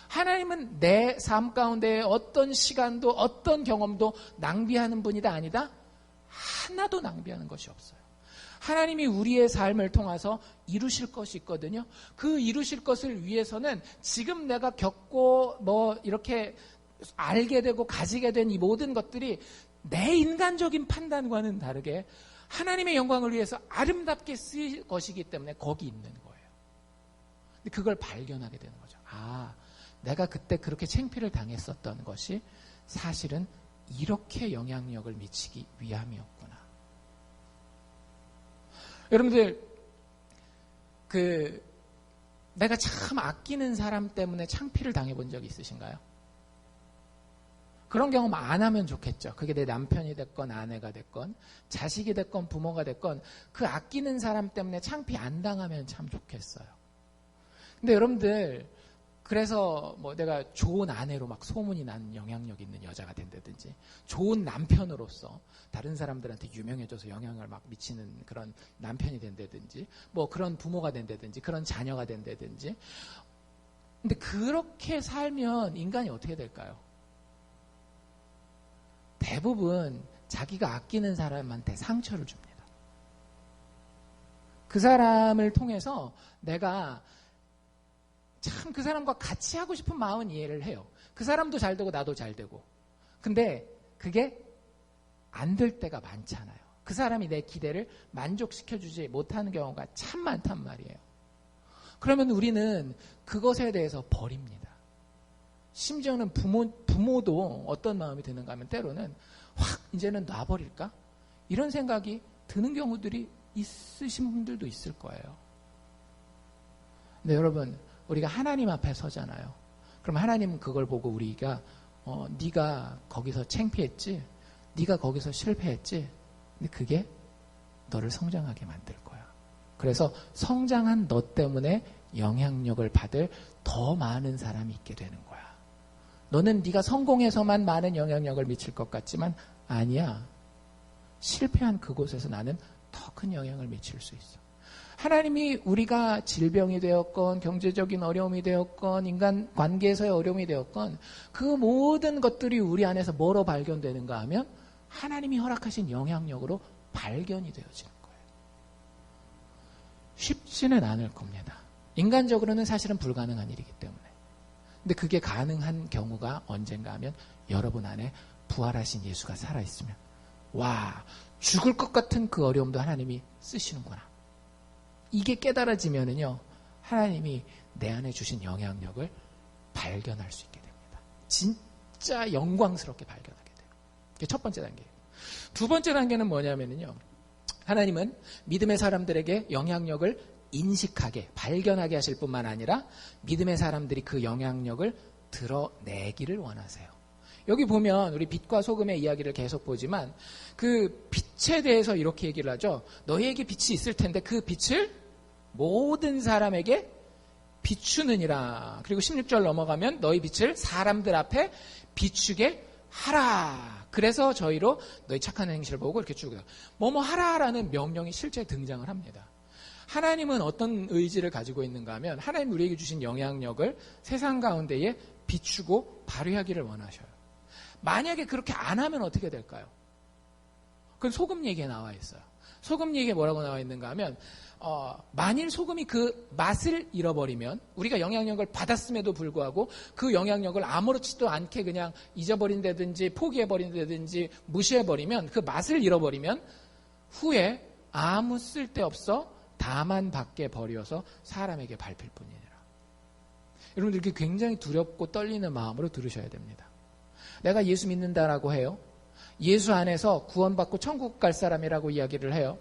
하나님은 내 삶 가운데 어떤 시간도 어떤 경험도 낭비하는 분이다 아니다? 하나도 낭비하는 것이 없어요. 하나님이 우리의 삶을 통해서 이루실 것이 있거든요. 그 이루실 것을 위해서는 지금 내가 겪고 뭐 이렇게 알게 되고 가지게 된 이 모든 것들이 내 인간적인 판단과는 다르게 하나님의 영광을 위해서 아름답게 쓰일 것이기 때문에 거기 있는 거예요. 근데 그걸 발견하게 되는 거죠. 아, 내가 그때 그렇게 창피를 당했었던 것이 사실은 이렇게 영향력을 미치기 위함이었구나. 여러분들, 내가 참 아끼는 사람 때문에 창피를 당해본 적이 있으신가요? 그런 경험 안 하면 좋겠죠. 그게 내 남편이 됐건 아내가 됐건 자식이 됐건 부모가 됐건 그 아끼는 사람 때문에 창피 안 당하면 참 좋겠어요. 근데 여러분들, 그래서 뭐 내가 좋은 아내로 막 소문이 나는 영향력 있는 여자가 된다든지, 좋은 남편으로서 다른 사람들한테 유명해져서 영향을 막 미치는 그런 남편이 된다든지, 뭐 그런 부모가 된다든지, 그런 자녀가 된다든지. 근데 그렇게 살면 인간이 어떻게 될까요? 대부분 자기가 아끼는 사람한테 상처를 줍니다. 그 사람을 통해서 내가 참 그 사람과 같이 하고 싶은 마음은 이해를 해요. 그 사람도 잘 되고 나도 잘 되고. 근데 그게 안 될 때가 많잖아요. 그 사람이 내 기대를 만족시켜주지 못하는 경우가 참 많단 말이에요. 그러면 우리는 그것에 대해서 버립니다. 심지어는 부모도 어떤 마음이 드는가 하면 때로는 확 이제는 놔버릴까? 이런 생각이 드는 경우들이 있으신 분들도 있을 거예요. 근데 여러분, 우리가 하나님 앞에 서잖아요. 그럼 하나님은 그걸 보고 우리가 네가 거기서 창피했지? 네가 거기서 실패했지? 근데 그게 너를 성장하게 만들 거야. 그래서 성장한 너 때문에 영향력을 받을 더 많은 사람이 있게 되는 거야. 너는 네가 성공해서만 많은 영향력을 미칠 것 같지만 아니야. 실패한 그곳에서 나는 더 큰 영향을 미칠 수 있어. 하나님이 우리가 질병이 되었건 경제적인 어려움이 되었건 인간 관계에서의 어려움이 되었건 그 모든 것들이 우리 안에서 뭐로 발견되는가 하면 하나님이 허락하신 영향력으로 발견이 되어지는 거예요. 쉽지는 않을 겁니다. 인간적으로는 사실은 불가능한 일이기 때문에. 근데 그게 가능한 경우가 언젠가 하면 여러분 안에 부활하신 예수가 살아있으면, 와, 죽을 것 같은 그 어려움도 하나님이 쓰시는구나. 이게 깨달아지면은요, 하나님이 내 안에 주신 영향력을 발견할 수 있게 됩니다. 진짜 영광스럽게 발견하게 돼요. 이게 첫 번째 단계예요. 두 번째 단계는 뭐냐면요. 하나님은 믿음의 사람들에게 영향력을 인식하게, 발견하게 하실 뿐만 아니라 믿음의 사람들이 그 영향력을 드러내기를 원하세요. 여기 보면 우리 빛과 소금의 이야기를 계속 보지만 그 빛에 대해서 이렇게 얘기를 하죠. 너희에게 빛이 있을 텐데 그 빛을 모든 사람에게 비추느니라. 그리고 16절 넘어가면 너희 빛을 사람들 앞에 비추게 하라. 그래서 저희로 너희 착한 행실을 보고 이렇게 쭉 뭐뭐 하라라는 명령이 실제 등장을 합니다. 하나님은 어떤 의지를 가지고 있는가 하면 하나님 우리에게 주신 영향력을 세상 가운데에 비추고 발휘하기를 원하셔요. 만약에 그렇게 안 하면 어떻게 될까요? 그건 소금 얘기에 나와 있어요. 소금 얘기에 뭐라고 나와 있는가 하면 만일 소금이 그 맛을 잃어버리면 우리가 영향력을 받았음에도 불구하고 그 영향력을 아무렇지도 않게 그냥 잊어버린다든지 포기해버린다든지 무시해버리면 그 맛을 잃어버리면 후에 아무 쓸데없어 다만 밖에 버려서 사람에게 밟힐 뿐이니라. 여러분들 이렇게 굉장히 두렵고 떨리는 마음으로 들으셔야 됩니다. 내가 예수 믿는다라고 해요. 예수 안에서 구원받고 천국 갈 사람이라고 이야기를 해요.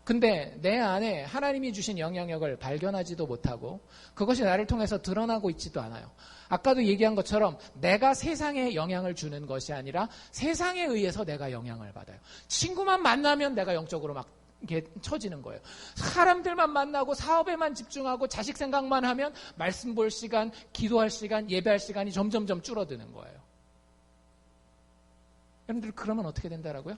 근데 내 안에 하나님이 주신 영향력을 발견하지도 못하고 그것이 나를 통해서 드러나고 있지도 않아요. 아까도 얘기한 것처럼 내가 세상에 영향을 주는 것이 아니라 세상에 의해서 내가 영향을 받아요. 친구만 만나면 내가 영적으로 막 이렇게 처지는 거예요. 사람들만 만나고 사업에만 집중하고 자식 생각만 하면 말씀 볼 시간, 기도할 시간, 예배할 시간이 점점점 줄어드는 거예요. 여러분들 그러면 어떻게 된다라고요?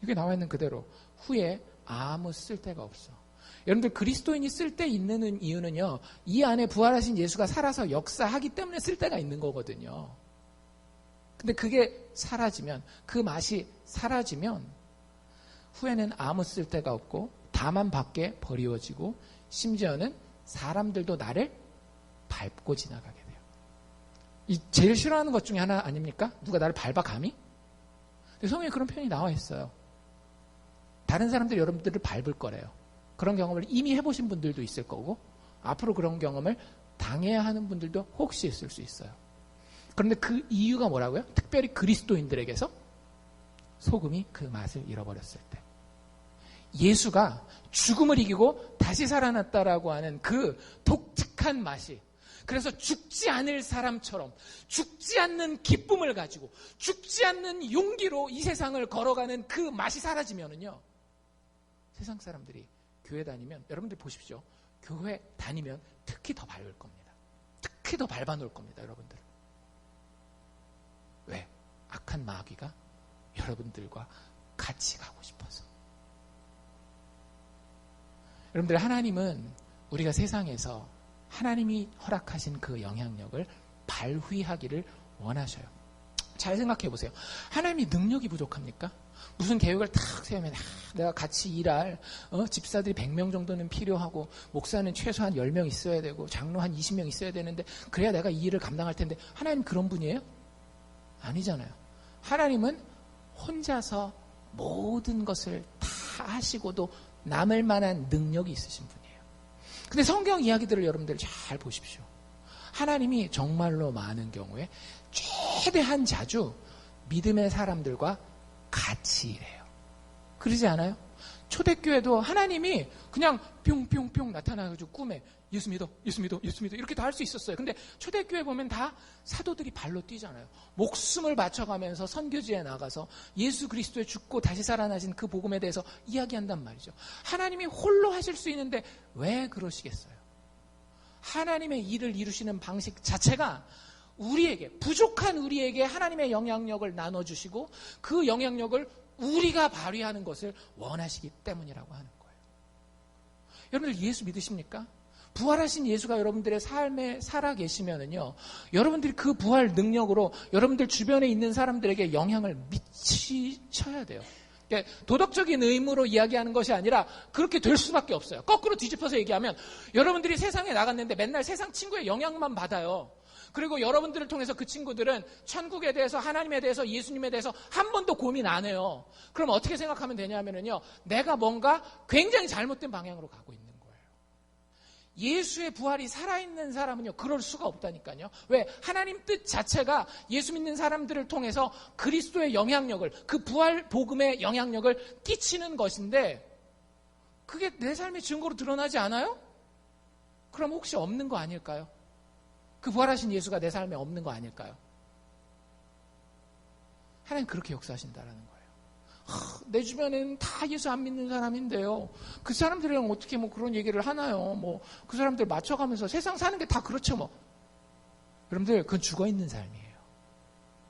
이게 나와 있는 그대로 후에 아무 쓸데가 없어. 여러분들 그리스도인이 쓸데 있는 이유는요. 이 안에 부활하신 예수가 살아서 역사하기 때문에 쓸데가 있는 거거든요. 근데 그게 사라지면 그 맛이 사라지면 후에는 아무 쓸데가 없고 다만 밖에 버리워지고 심지어는 사람들도 나를 밟고 지나가게 돼요. 이 제일 싫어하는 것 중에 하나 아닙니까? 누가 나를 밟아 감히? 근데 성경에 그런 표현이 나와 있어요. 다른 사람들이 여러분들을 밟을 거래요. 그런 경험을 이미 해보신 분들도 있을 거고 앞으로 그런 경험을 당해야 하는 분들도 혹시 있을 수 있어요. 그런데 그 이유가 뭐라고요? 특별히 그리스도인들에게서 소금이 그 맛을 잃어버렸을 때 예수가 죽음을 이기고 다시 살아났다라고 하는 그 독특한 맛이 그래서 죽지 않을 사람처럼 죽지 않는 기쁨을 가지고 죽지 않는 용기로 이 세상을 걸어가는 그 맛이 사라지면은요. 세상 사람들이 교회 다니면 여러분들 보십시오. 교회 다니면 특히 더 밟을 겁니다. 특히 더 밟아놓을 겁니다. 여러분들. 왜? 악한 마귀가 여러분들과 같이 가고 싶어서. 여러분들 하나님은 우리가 세상에서 하나님이 허락하신 그 영향력을 발휘하기를 원하셔요. 잘 생각해 보세요. 하나님이 능력이 부족합니까? 무슨 계획을 탁 세우면 내가 같이 일할 집사들이 100명 정도는 필요하고 목사는 최소한 10명 있어야 되고 장로 한 20명 있어야 되는데 그래야 내가 이 일을 감당할 텐데 하나님 그런 분이에요? 아니잖아요. 하나님은 혼자서 모든 것을 다 하시고도 남을 만한 능력이 있으신 분이에요. 근데 성경 이야기들을 여러분들 잘 보십시오. 하나님이 정말로 많은 경우에 최대한 자주 믿음의 사람들과 같이 일해요. 그러지 않아요? 초대교회도 하나님이 그냥 뿅뿅뿅 나타나가지고 꿈에 예수 믿어, 예수 믿어, 예수 믿어 이렇게 다 할 수 있었어요. 근데 초대교회 보면 다 사도들이 발로 뛰잖아요. 목숨을 바쳐가면서 선교지에 나가서 예수 그리스도의 죽고 다시 살아나신 그 복음에 대해서 이야기한단 말이죠. 하나님이 홀로 하실 수 있는데 왜 그러시겠어요? 하나님의 일을 이루시는 방식 자체가 우리에게 부족한 우리에게 하나님의 영향력을 나눠주시고 그 영향력을 우리가 발휘하는 것을 원하시기 때문이라고 하는 거예요. 여러분들 예수 믿으십니까? 부활하신 예수가 여러분들의 삶에 살아 계시면은요, 여러분들이 그 부활 능력으로 여러분들 주변에 있는 사람들에게 영향을 미치셔야 돼요. 그러니까 도덕적인 의무로 이야기하는 것이 아니라 그렇게 될 수밖에 없어요. 거꾸로 뒤집어서 얘기하면 여러분들이 세상에 나갔는데 맨날 세상 친구의 영향만 받아요. 그리고 여러분들을 통해서 그 친구들은 천국에 대해서 하나님에 대해서 예수님에 대해서 한 번도 고민 안 해요. 그럼 어떻게 생각하면 되냐면요. 내가 뭔가 굉장히 잘못된 방향으로 가고 있는 거예요. 예수의 부활이 살아있는 사람은요, 그럴 수가 없다니까요. 왜? 하나님 뜻 자체가 예수 믿는 사람들을 통해서 그리스도의 영향력을, 그 부활 복음의 영향력을 끼치는 것인데, 그게 내 삶의 증거로 드러나지 않아요? 그럼 혹시 없는 거 아닐까요? 그 부활하신 예수가 내 삶에 없는 거 아닐까요? 하나님 그렇게 역사하신다라는 거예요. 내 주변에는 다 예수 안 믿는 사람인데요. 그 사람들이랑 어떻게 뭐 그런 얘기를 하나요? 뭐 그 사람들 맞춰가면서 세상 사는 게 다 그렇죠 뭐. 여러분들 그건 죽어있는 삶이에요.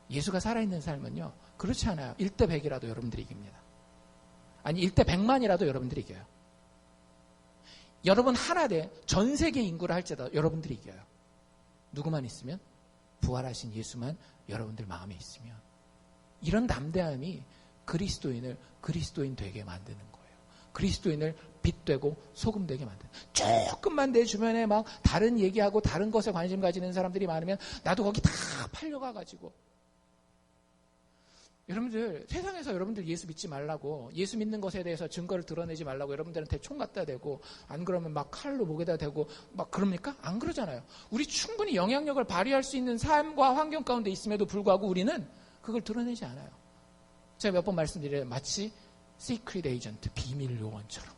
예수가 살아있는 삶은요. 그렇지 않아요. 1대 100이라도 여러분들이 이깁니다. 아니 1대 100만이라도 여러분들이 이겨요. 여러분 하나 대 전 세계 인구를 할지라도 여러분들이 이겨요. 누구만 있으면? 부활하신 예수만 여러분들 마음에 있으면. 이런 담대함이 그리스도인을 그리스도인 되게 만드는 거예요. 그리스도인을 빛되고 소금 되게 만드는 거예요. 조금만 내 주변에 막 다른 얘기하고 다른 것에 관심 가지는 사람들이 많으면 나도 거기 다 팔려가가지고. 여러분들 세상에서 여러분들 예수 믿지 말라고, 예수 믿는 것에 대해서 증거를 드러내지 말라고 여러분들한테 총 갖다 대고, 안 그러면 막 칼로 목에다 대고 막 그럽니까? 안 그러잖아요. 우리 충분히 영향력을 발휘할 수 있는 삶과 환경 가운데 있음에도 불구하고 우리는 그걸 드러내지 않아요. 제가 몇 번 말씀드려요. 마치 시크릿 에이전트, 비밀 요원처럼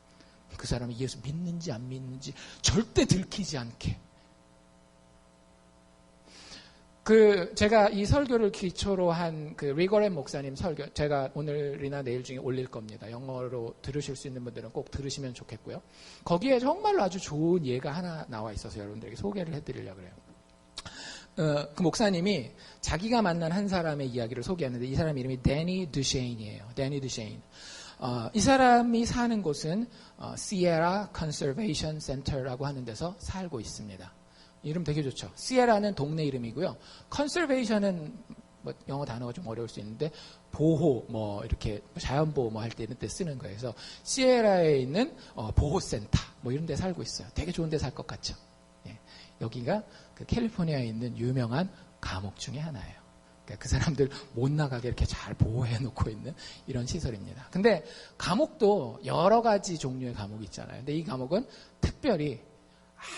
그 사람이 예수 믿는지 안 믿는지 절대 들키지 않게. 제가 이 설교를 기초로 한 그 리거렌 목사님 설교, 제가 오늘이나 내일 중에 올릴 겁니다. 영어로 들으실 수 있는 분들은 꼭 들으시면 좋겠고요. 거기에 정말로 아주 좋은 예가 하나 나와 있어서 여러분들에게 소개를 해드리려고 그래요. 그 목사님이 자기가 만난 한 사람의 이야기를 소개하는데, 이 사람 이름이 데니 두셰인이에요. 데니 두셰인. 이 사람이 사는 곳은 시에라 컨서베이션 센터라고 하는 데서 살고 있습니다. 이름 되게 좋죠. 시에라는 동네 이름이고요. 컨서베이션은 뭐 영어 단어가 좀 어려울 수 있는데 보호, 뭐 이렇게 자연보호 뭐 할 때 이런 때 쓰는 거예요. 그래서 시에라에 있는 보호센터 뭐 이런 데 살고 있어요. 되게 좋은 데 살 것 같죠. 예. 여기가 그 캘리포니아에 있는 유명한 감옥 중에 하나예요. 그러니까 그 사람들 못 나가게 이렇게 잘 보호해 놓고 있는 이런 시설입니다. 근데 감옥도 여러 가지 종류의 감옥이 있잖아요. 근데 이 감옥은 특별히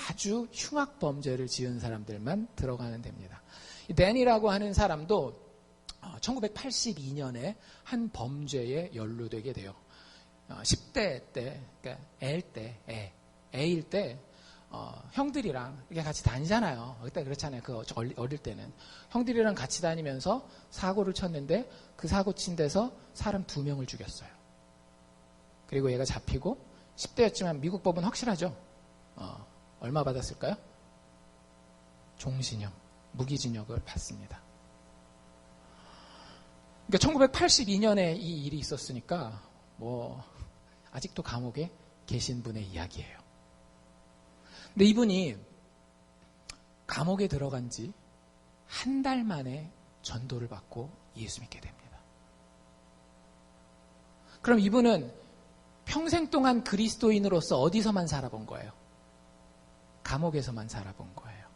아주 흉악 범죄를 지은 사람들만 들어가는 데입니다. 댄이라고 하는 사람도 1982년에 한 범죄에 연루되게 돼요. 10대 때, 그러니까 애일 때 형들이랑 이렇게 같이 다니잖아요. 그때 그렇잖아요. 어릴 때는 형들이랑 같이 다니면서 사고를 쳤는데 그 사고 친 데서 사람 2명을 죽였어요. 그리고 얘가 잡히고 10대였지만 미국 법은 확실하죠. 얼마 받았을까요? 종신형, 무기징역을 받습니다. 그러니까 1982년에 이 일이 있었으니까 뭐 아직도 감옥에 계신 분의 이야기예요. 근데 이분이 감옥에 들어간 지 한 달 만에 전도를 받고 예수 믿게 됩니다. 그럼 이분은 평생 동안 그리스도인으로서 어디서만 살아본 거예요? 감옥에서만 살아본 거예요.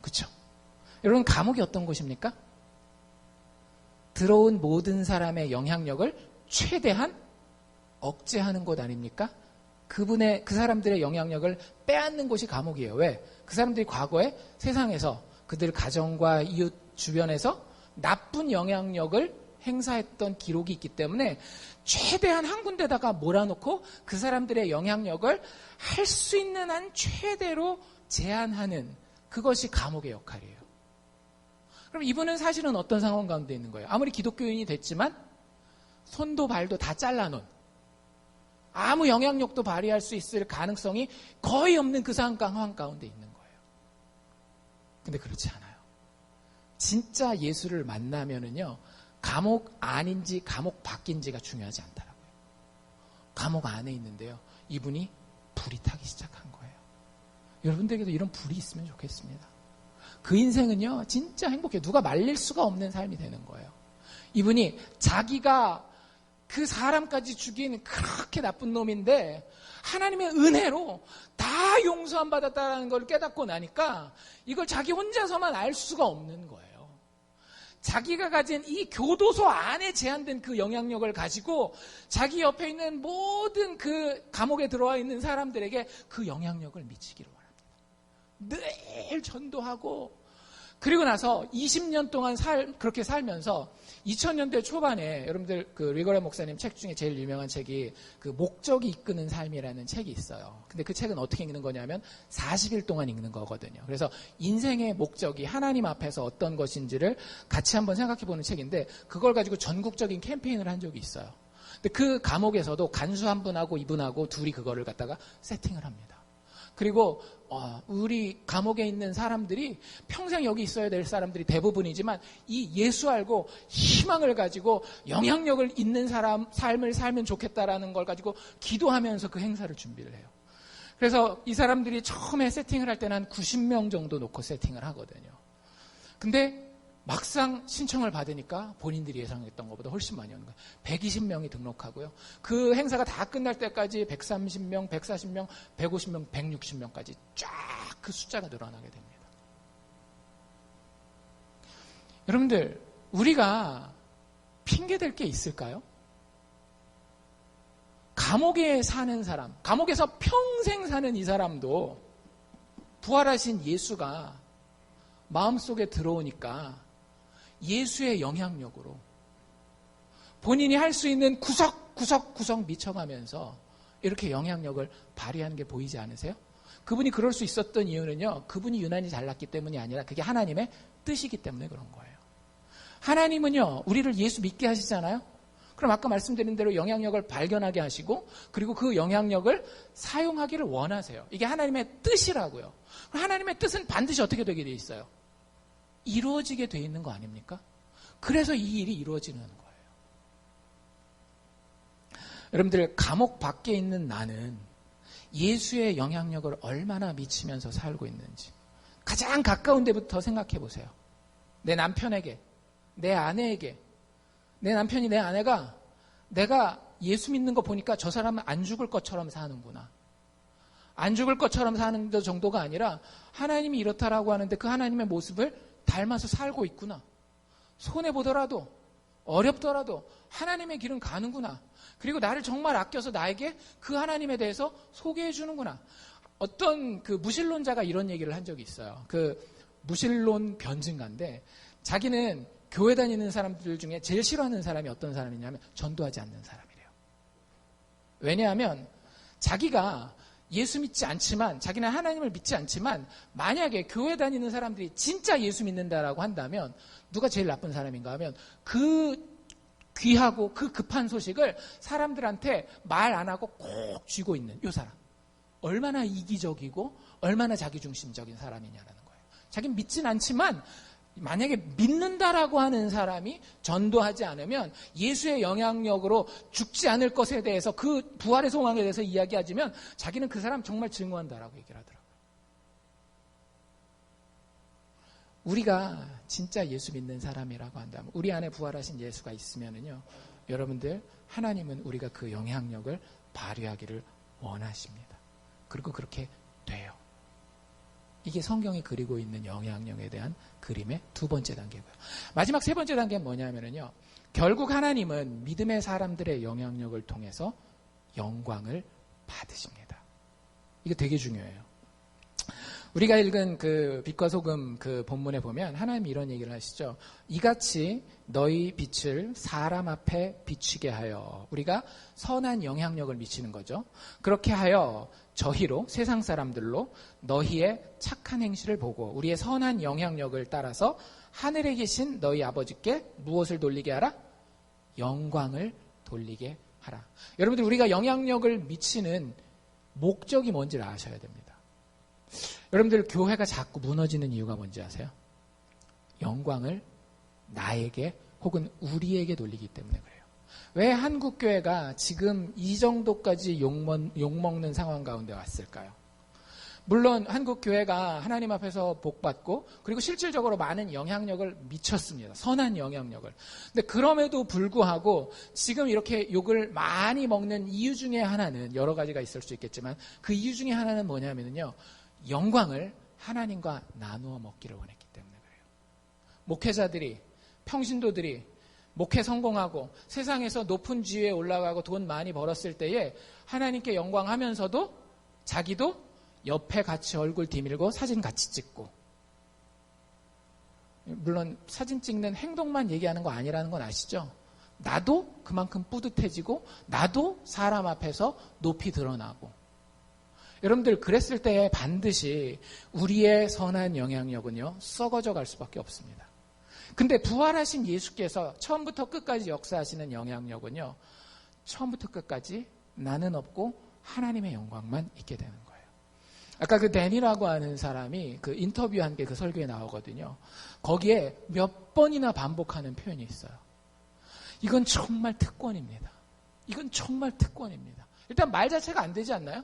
그렇죠? 여러분, 감옥이 어떤 곳입니까? 들어온 모든 사람의 영향력을 최대한 억제하는 곳 아닙니까? 그 사람들의 영향력을 빼앗는 곳이 감옥이에요. 왜? 그 사람들이 과거에 세상에서 그들 가정과 이웃 주변에서 나쁜 영향력을 행사했던 기록이 있기 때문에 최대한 한 군데다가 몰아놓고 그 사람들의 영향력을 할 수 있는 한 최대로 제한하는, 그것이 감옥의 역할이에요. 그럼 이분은 사실은 어떤 상황 가운데 있는 거예요? 아무리 기독교인이 됐지만 손도 발도 다 잘라놓은, 아무 영향력도 발휘할 수 있을 가능성이 거의 없는 그 상황 가운데 있는 거예요. 근데 그렇지 않아요. 진짜 예수를 만나면은요, 감옥 안인지 감옥 밖인지가 중요하지 않더라고요. 감옥 안에 있는데요, 이분이 불이 타기 시작한 거예요. 여러분들에게도 이런 불이 있으면 좋겠습니다. 그 인생은요, 진짜 행복해요. 누가 말릴 수가 없는 삶이 되는 거예요. 이분이 자기가 그 사람까지 죽인 그렇게 나쁜 놈인데 하나님의 은혜로 다 용서함 받았다는 걸 깨닫고 나니까 이걸 자기 혼자서만 알 수가 없는 거예요. 자기가 가진 이 교도소 안에 제한된 그 영향력을 가지고 자기 옆에 있는 모든 그 감옥에 들어와 있는 사람들에게 그 영향력을 미치기로 해요. 늘 전도하고, 그리고 나서 20년 동안 그렇게 살면서 2000년대 초반에 여러분들 그 리거레 목사님 책 중에 제일 유명한 책이 그 목적이 이끄는 삶이라는 책이 있어요. 근데 그 책은 어떻게 읽는 거냐면 40일 동안 읽는 거거든요. 그래서 인생의 목적이 하나님 앞에서 어떤 것인지를 같이 한번 생각해 보는 책인데, 그걸 가지고 전국적인 캠페인을 한 적이 있어요. 근데 그 감옥에서도 간수 한 분하고 이분하고 둘이 그거를 갖다가 세팅을 합니다. 그리고 우리 감옥에 있는 사람들이 평생 여기 있어야 될 사람들이 대부분이지만 이 예수 알고 희망을 가지고 영향력을 있는 사람 삶을 살면 좋겠다라는 걸 가지고 기도하면서 그 행사를 준비를 해요. 그래서 이 사람들이 처음에 세팅을 할 때는 한 90명 정도 놓고 세팅을 하거든요. 근데 막상 신청을 받으니까 본인들이 예상했던 것보다 훨씬 많이 오는 거예요. 120명이 등록하고요. 그 행사가 다 끝날 때까지 130명, 140명, 150명, 160명까지 쫙 그 숫자가 늘어나게 됩니다. 여러분들, 우리가 핑계댈 게 있을까요? 감옥에 사는 사람, 감옥에서 평생 사는 이 사람도 부활하신 예수가 마음속에 들어오니까 예수의 영향력으로 본인이 할 수 있는 구석구석 미쳐가면서 이렇게 영향력을 발휘하는 게 보이지 않으세요? 그분이 그럴 수 있었던 이유는요, 그분이 유난히 잘났기 때문이 아니라 그게 하나님의 뜻이기 때문에 그런 거예요. 하나님은요, 우리를 예수 믿게 하시잖아요? 그럼 아까 말씀드린 대로 영향력을 발견하게 하시고, 그리고 그 영향력을 사용하기를 원하세요. 이게 하나님의 뜻이라고요. 하나님의 뜻은 반드시 어떻게 되게 돼 있어요? 이루어지게 돼 있는 거 아닙니까? 그래서 이 일이 이루어지는 거예요. 여러분들, 감옥 밖에 있는 나는 예수의 영향력을 얼마나 미치면서 살고 있는지 가장 가까운 데부터 생각해 보세요. 내 남편에게, 내 아내에게, 내 남편이 내 아내가 내가 예수 믿는 거 보니까 저 사람은 안 죽을 것처럼 사는구나. 안 죽을 것처럼 사는 정도가 아니라 하나님이 이렇다라고 하는데 그 하나님의 모습을 닮아서 살고 있구나. 손해보더라도 어렵더라도 하나님의 길은 가는구나. 그리고 나를 정말 아껴서 나에게 그 하나님에 대해서 소개해 주는구나. 어떤 그 무신론자가 이런 얘기를 한 적이 있어요. 그 무신론 변증가인데 자기는 교회 다니는 사람들 중에 제일 싫어하는 사람이 어떤 사람이냐면 전도하지 않는 사람이래요. 왜냐하면 자기가 예수 믿지 않지만, 자기는 하나님을 믿지 않지만 만약에 교회 다니는 사람들이 진짜 예수 믿는다라고 한다면 누가 제일 나쁜 사람인가 하면 그 귀하고 그 급한 소식을 사람들한테 말 안 하고 꼭 쥐고 있는 이 사람. 얼마나 이기적이고 얼마나 자기중심적인 사람이냐라는 거예요. 자기는 믿진 않지만 만약에 믿는다라고 하는 사람이 전도하지 않으면 예수의 영향력으로 죽지 않을 것에 대해서, 그 부활의 소망에 대해서 이야기하지만 자기는 그 사람 정말 증오한다라고 얘기를 하더라고요. 우리가 진짜 예수 믿는 사람이라고 한다면, 우리 안에 부활하신 예수가 있으면은요, 여러분들, 하나님은 우리가 그 영향력을 발휘하기를 원하십니다. 그리고 그렇게 돼요. 이게 성경이 그리고 있는 영향력에 대한 그림의 두 번째 단계고요. 마지막 세 번째 단계는 뭐냐면요, 결국 하나님은 믿음의 사람들의 영향력을 통해서 영광을 받으십니다. 이거 되게 중요해요. 우리가 읽은 그 빛과 소금 그 본문에 보면 하나님이 이런 얘기를 하시죠. 이같이 너희 빛을 사람 앞에 비추게 하여, 우리가 선한 영향력을 미치는 거죠. 그렇게 하여 저희로, 세상 사람들로 너희의 착한 행실을 보고 우리의 선한 영향력을 따라서 하늘에 계신 너희 아버지께 무엇을 돌리게 하라? 영광을 돌리게 하라. 여러분들, 우리가 영향력을 미치는 목적이 뭔지를 아셔야 됩니다. 여러분들, 교회가 자꾸 무너지는 이유가 뭔지 아세요? 영광을 나에게 혹은 우리에게 돌리기 때문에 그래요. 왜 한국교회가 지금 이 정도까지 욕먹는 상황 가운데 왔을까요? 물론 한국교회가 하나님 앞에서 복받고 그리고 실질적으로 많은 영향력을 미쳤습니다. 선한 영향력을. 근데 그럼에도 불구하고 지금 이렇게 욕을 많이 먹는 이유 중에 하나는, 여러 가지가 있을 수 있겠지만 그 이유 중에 하나는 뭐냐면요, 영광을 하나님과 나누어 먹기를 원했기 때문에 그래요. 목회자들이, 평신도들이 목회 성공하고 세상에서 높은 지위에 올라가고 돈 많이 벌었을 때에 하나님께 영광하면서도 자기도 옆에 같이 얼굴 디밀고 사진 같이 찍고. 물론 사진 찍는 행동만 얘기하는 거 아니라는 건 아시죠? 나도 그만큼 뿌듯해지고 나도 사람 앞에서 높이 드러나고. 여러분들 그랬을 때 반드시 우리의 선한 영향력은요 썩어져 갈 수밖에 없습니다. 근데 부활하신 예수께서 처음부터 끝까지 역사하시는 영향력은요 처음부터 끝까지 나는 없고 하나님의 영광만 있게 되는 거예요. 아까 그 데니라고 하는 사람이 그 인터뷰한 게 그 설교에 나오거든요. 거기에 몇 번이나 반복하는 표현이 있어요. 이건 정말 특권입니다. 이건 정말 특권입니다. 일단 말 자체가 안 되지 않나요?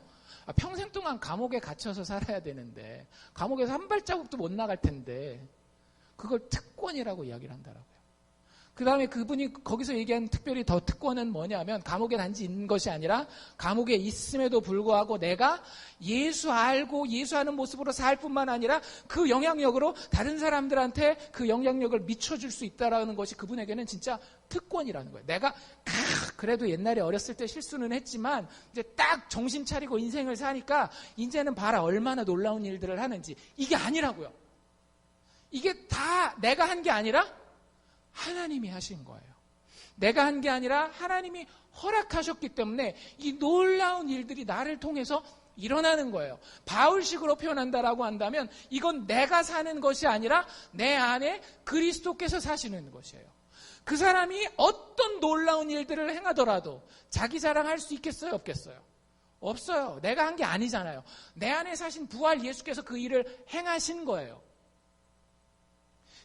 평생 동안 감옥에 갇혀서 살아야 되는데 감옥에서 한 발자국도 못 나갈 텐데 그걸 특권이라고 이야기를 한다라고요. 그 다음에 그분이 거기서 얘기한 특별히 더 특권은 뭐냐면 감옥에 단지 있는 것이 아니라 감옥에 있음에도 불구하고 내가 예수 알고 예수하는 모습으로 살 뿐만 아니라 그 영향력으로 다른 사람들한테 그 영향력을 미쳐줄 수 있다라는 것이 그분에게는 진짜 특권이라는 거예요. 내가 그래도 옛날에 어렸을 때 실수는 했지만 이제 딱 정신 차리고 인생을 사니까 이제는 봐라 얼마나 놀라운 일들을 하는지. 이게 아니라고요. 이게 다 내가 한 게 아니라 하나님이 하신 거예요. 내가 한 게 아니라 하나님이 허락하셨기 때문에 이 놀라운 일들이 나를 통해서 일어나는 거예요. 바울식으로 표현한다라고 한다면 이건 내가 사는 것이 아니라 내 안에 그리스도께서 사시는 것이에요. 그 사람이 어떤 놀라운 일들을 행하더라도 자기 자랑할 수 있겠어요? 없겠어요? 없어요. 내가 한 게 아니잖아요. 내 안에 사신 부활 예수께서 그 일을 행하신 거예요.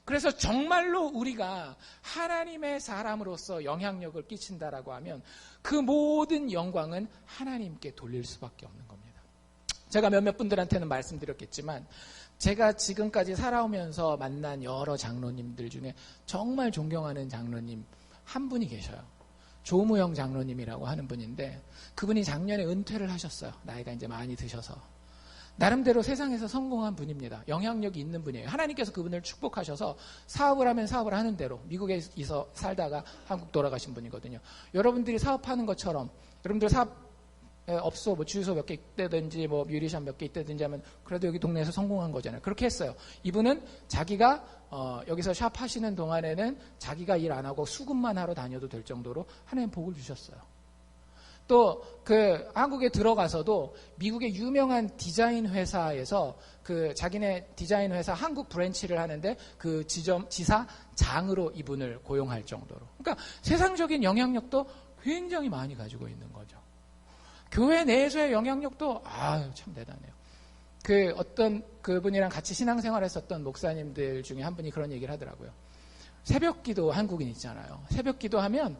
그래서 정말로 우리가 하나님의 사람으로서 영향력을 끼친다라고 하면 그 모든 영광은 하나님께 돌릴 수밖에 없는 겁니다. 제가 몇몇 분들한테는 말씀드렸겠지만 제가 지금까지 살아오면서 만난 여러 장로님들 중에 정말 존경하는 장로님 한 분이 계셔요. 조무영 장로님이라고 하는 분인데 그분이 작년에 은퇴를 하셨어요. 나이가 이제 많이 드셔서. 나름대로 세상에서 성공한 분입니다. 영향력이 있는 분이에요. 하나님께서 그분을 축복하셔서 사업을 하면 사업을 하는 대로 미국에서 살다가 한국 돌아가신 분이거든요. 여러분들이 사업하는 것처럼 여러분들 사업 업소 뭐 주유소 몇 개 있다든지 뭐 뮤지션 몇 개 있다든지 하면 그래도 여기 동네에서 성공한 거잖아요. 그렇게 했어요. 이분은 자기가 여기서 샵 하시는 동안에는 자기가 일 안 하고 수급만 하러 다녀도 될 정도로 하나님 복을 주셨어요. 또 그 한국에 들어가서도 미국의 유명한 디자인 회사에서 그 자기네 디자인 회사 한국 브랜치를 하는데 그 지사장으로 이분을 고용할 정도로. 그러니까 세상적인 영향력도 굉장히 많이 가지고 있는 거죠. 교회 내에서의 영향력도 참 대단해요. 그 어떤 그분이랑 같이 신앙생활했었던 목사님들 중에 한 분이 그런 얘기를 하더라고요. 새벽기도 한국인 있잖아요. 새벽기도하면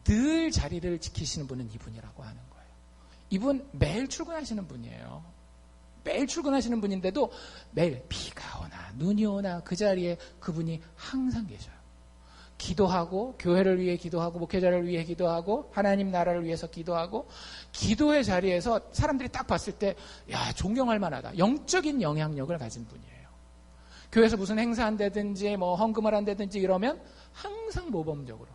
늘 자리를 지키시는 분은 이분이라고 하는 거예요. 이분 매일 출근하시는 분이에요. 매일 출근하시는 분인데도 매일 비가 오나 눈이 오나 그 자리에 그분이 항상 계셔요. 기도하고 교회를 위해 기도하고 목회자를 위해 기도하고 하나님 나라를 위해서 기도하고 기도의 자리에서 사람들이 딱 봤을 때 존경할 만하다. 영적인 영향력을 가진 분이에요. 교회에서 무슨 행사 한다든지 뭐 헌금을 한다든지 이러면 항상 모범적으로.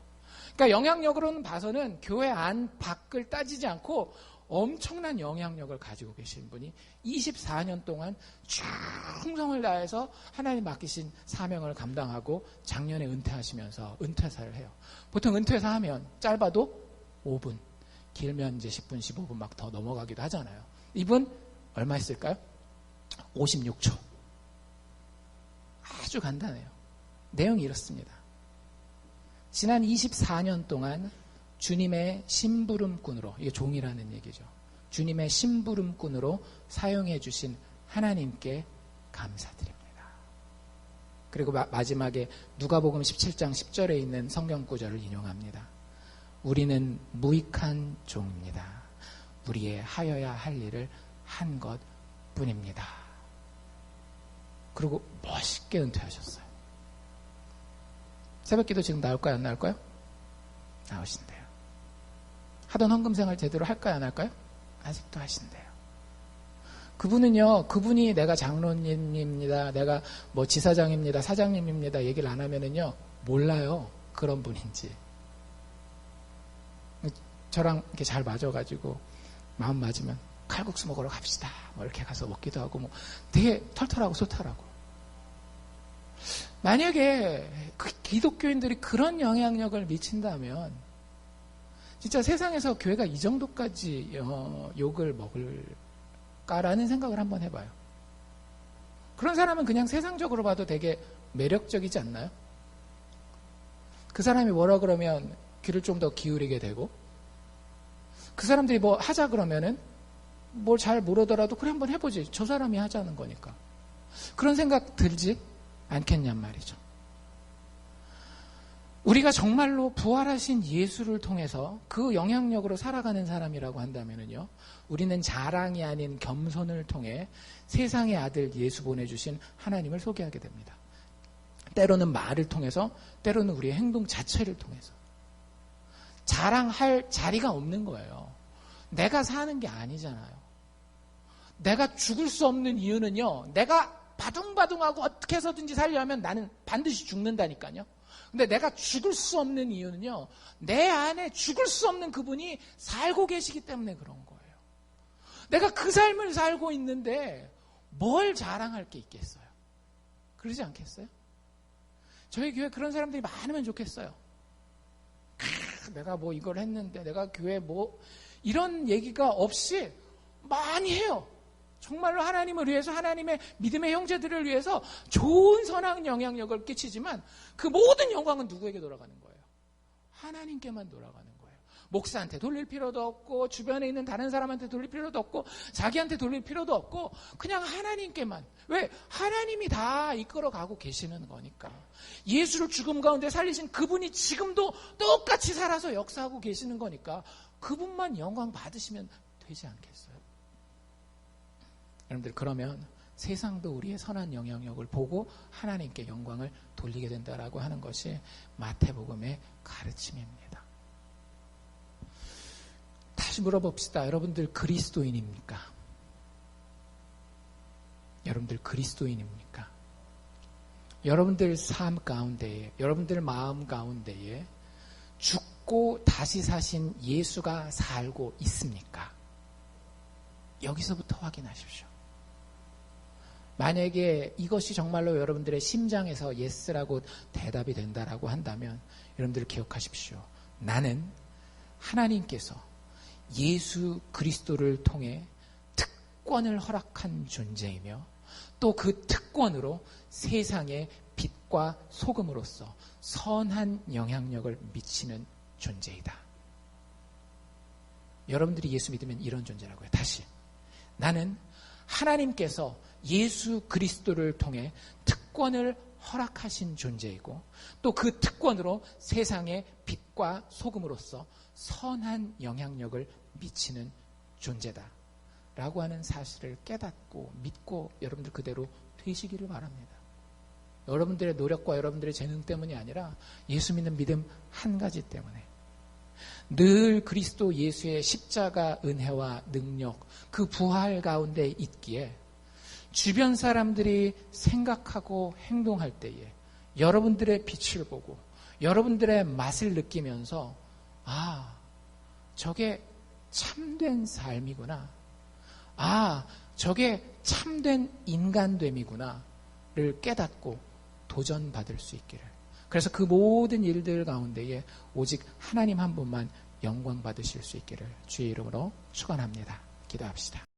그러니까 영향력으로는 봐서는 교회 안 밖을 따지지 않고 엄청난 영향력을 가지고 계신 분이 24년 동안 충성을 다해서 하나님 맡기신 사명을 감당하고 작년에 은퇴하시면서 은퇴사를 해요. 보통 은퇴사 하면 짧아도 5분, 길면 이제 10분, 15분 막 더 넘어가기도 하잖아요. 이분 얼마 했을까요? 56초. 아주 간단해요. 내용이 이렇습니다. 지난 24년 동안 주님의 심부름꾼으로, 이게 종이라는 얘기죠. 주님의 심부름꾼으로 사용해 주신 하나님께 감사드립니다. 그리고 마지막에 누가복음 17장 10절에 있는 성경 구절을 인용합니다. 우리는 무익한 종입니다. 우리의 하여야 할 일을 한 것뿐입니다. 그리고 멋있게 은퇴하셨어요. 새벽기도 지금 나올까요? 안 나올까요? 나오신대요. 하던 헌금 생활 제대로 할까요? 안 할까요? 아직도 하신대요. 그분은요, 그분이 내가 장로님입니다. 내가 뭐 지사장입니다. 사장님입니다. 얘기를 안 하면은요, 몰라요. 그런 분인지. 저랑 이렇게 잘 맞아가지고, 마음 맞으면, 칼국수 먹으러 갑시다. 뭐 이렇게 가서 먹기도 하고, 뭐 되게 털털하고 소탈하고. 만약에 그 기독교인들이 그런 영향력을 미친다면, 진짜 세상에서 교회가 이 정도까지 욕을 먹을까라는 생각을 한번 해봐요. 그런 사람은 그냥 세상적으로 봐도 되게 매력적이지 않나요? 그 사람이 뭐라 그러면 귀를 좀 더 기울이게 되고, 그 사람들이 뭐 하자 그러면은 뭘 잘 모르더라도 그래 한번 해보지. 저 사람이 하자는 거니까. 그런 생각 들지 않겠냔 말이죠. 우리가 정말로 부활하신 예수를 통해서 그 영향력으로 살아가는 사람이라고 한다면요, 우리는 자랑이 아닌 겸손을 통해 세상의 아들 예수 보내주신 하나님을 소개하게 됩니다. 때로는 말을 통해서, 때로는 우리의 행동 자체를 통해서. 자랑할 자리가 없는 거예요. 내가 사는 게 아니잖아요. 내가 죽을 수 없는 이유는요, 내가 바둥바둥하고 어떻게 해서든지 살려면 나는 반드시 죽는다니까요. 근데 내가 죽을 수 없는 이유는요, 내 안에 죽을 수 없는 그분이 살고 계시기 때문에 그런 거예요. 내가 그 삶을 살고 있는데 뭘 자랑할 게 있겠어요? 그러지 않겠어요? 저희 교회 그런 사람들이 많으면 좋겠어요. 내가 뭐 이걸 했는데, 내가 교회 뭐 이런 얘기가 없이 많이 해요. 정말로 하나님을 위해서, 하나님의 믿음의 형제들을 위해서 좋은 선한 영향력을 끼치지만 그 모든 영광은 누구에게 돌아가는 거예요? 하나님께만 돌아가는 거예요. 목사한테 돌릴 필요도 없고, 주변에 있는 다른 사람한테 돌릴 필요도 없고, 자기한테 돌릴 필요도 없고, 그냥 하나님께만. 왜? 하나님이 다 이끌어가고 계시는 거니까. 예수를 죽음 가운데 살리신 그분이 지금도 똑같이 살아서 역사하고 계시는 거니까 그분만 영광 받으시면 되지 않겠어요? 여러분들, 그러면 세상도 우리의 선한 영향력을 보고 하나님께 영광을 돌리게 된다라고 하는 것이 마태복음의 가르침입니다. 다시 물어봅시다. 여러분들 그리스도인입니까? 여러분들 그리스도인입니까? 여러분들 삶 가운데에, 여러분들 마음 가운데에 죽고 다시 사신 예수가 살고 있습니까? 여기서부터 확인하십시오. 만약에 이것이 정말로 여러분들의 심장에서 예스라고 대답이 된다라고 한다면 여러분들 기억하십시오. 나는 하나님께서 예수 그리스도를 통해 특권을 허락한 존재이며 또 그 특권으로 세상의 빛과 소금으로서 선한 영향력을 미치는 존재이다. 여러분들이 예수 믿으면 이런 존재라고요. 다시, 나는 하나님께서 예수 그리스도를 통해 특권을 허락하신 존재이고 또 그 특권으로 세상의 빛과 소금으로서 선한 영향력을 미치는 존재다 라고 하는 사실을 깨닫고 믿고 여러분들 그대로 되시기를 바랍니다. 여러분들의 노력과 여러분들의 재능 때문이 아니라 예수 믿는 믿음 한 가지 때문에 늘 그리스도 예수의 십자가 은혜와 능력, 그 부활 가운데 있기에 주변 사람들이 생각하고 행동할 때에 여러분들의 빛을 보고 여러분들의 맛을 느끼면서 아, 저게 참된 삶이구나. 아, 저게 참된 인간됨이구나를 깨닫고 도전받을 수 있기를. 그래서 그 모든 일들 가운데에 오직 하나님 한 분만 영광 받으실 수 있기를 주의 이름으로 축원합니다. 기도합시다.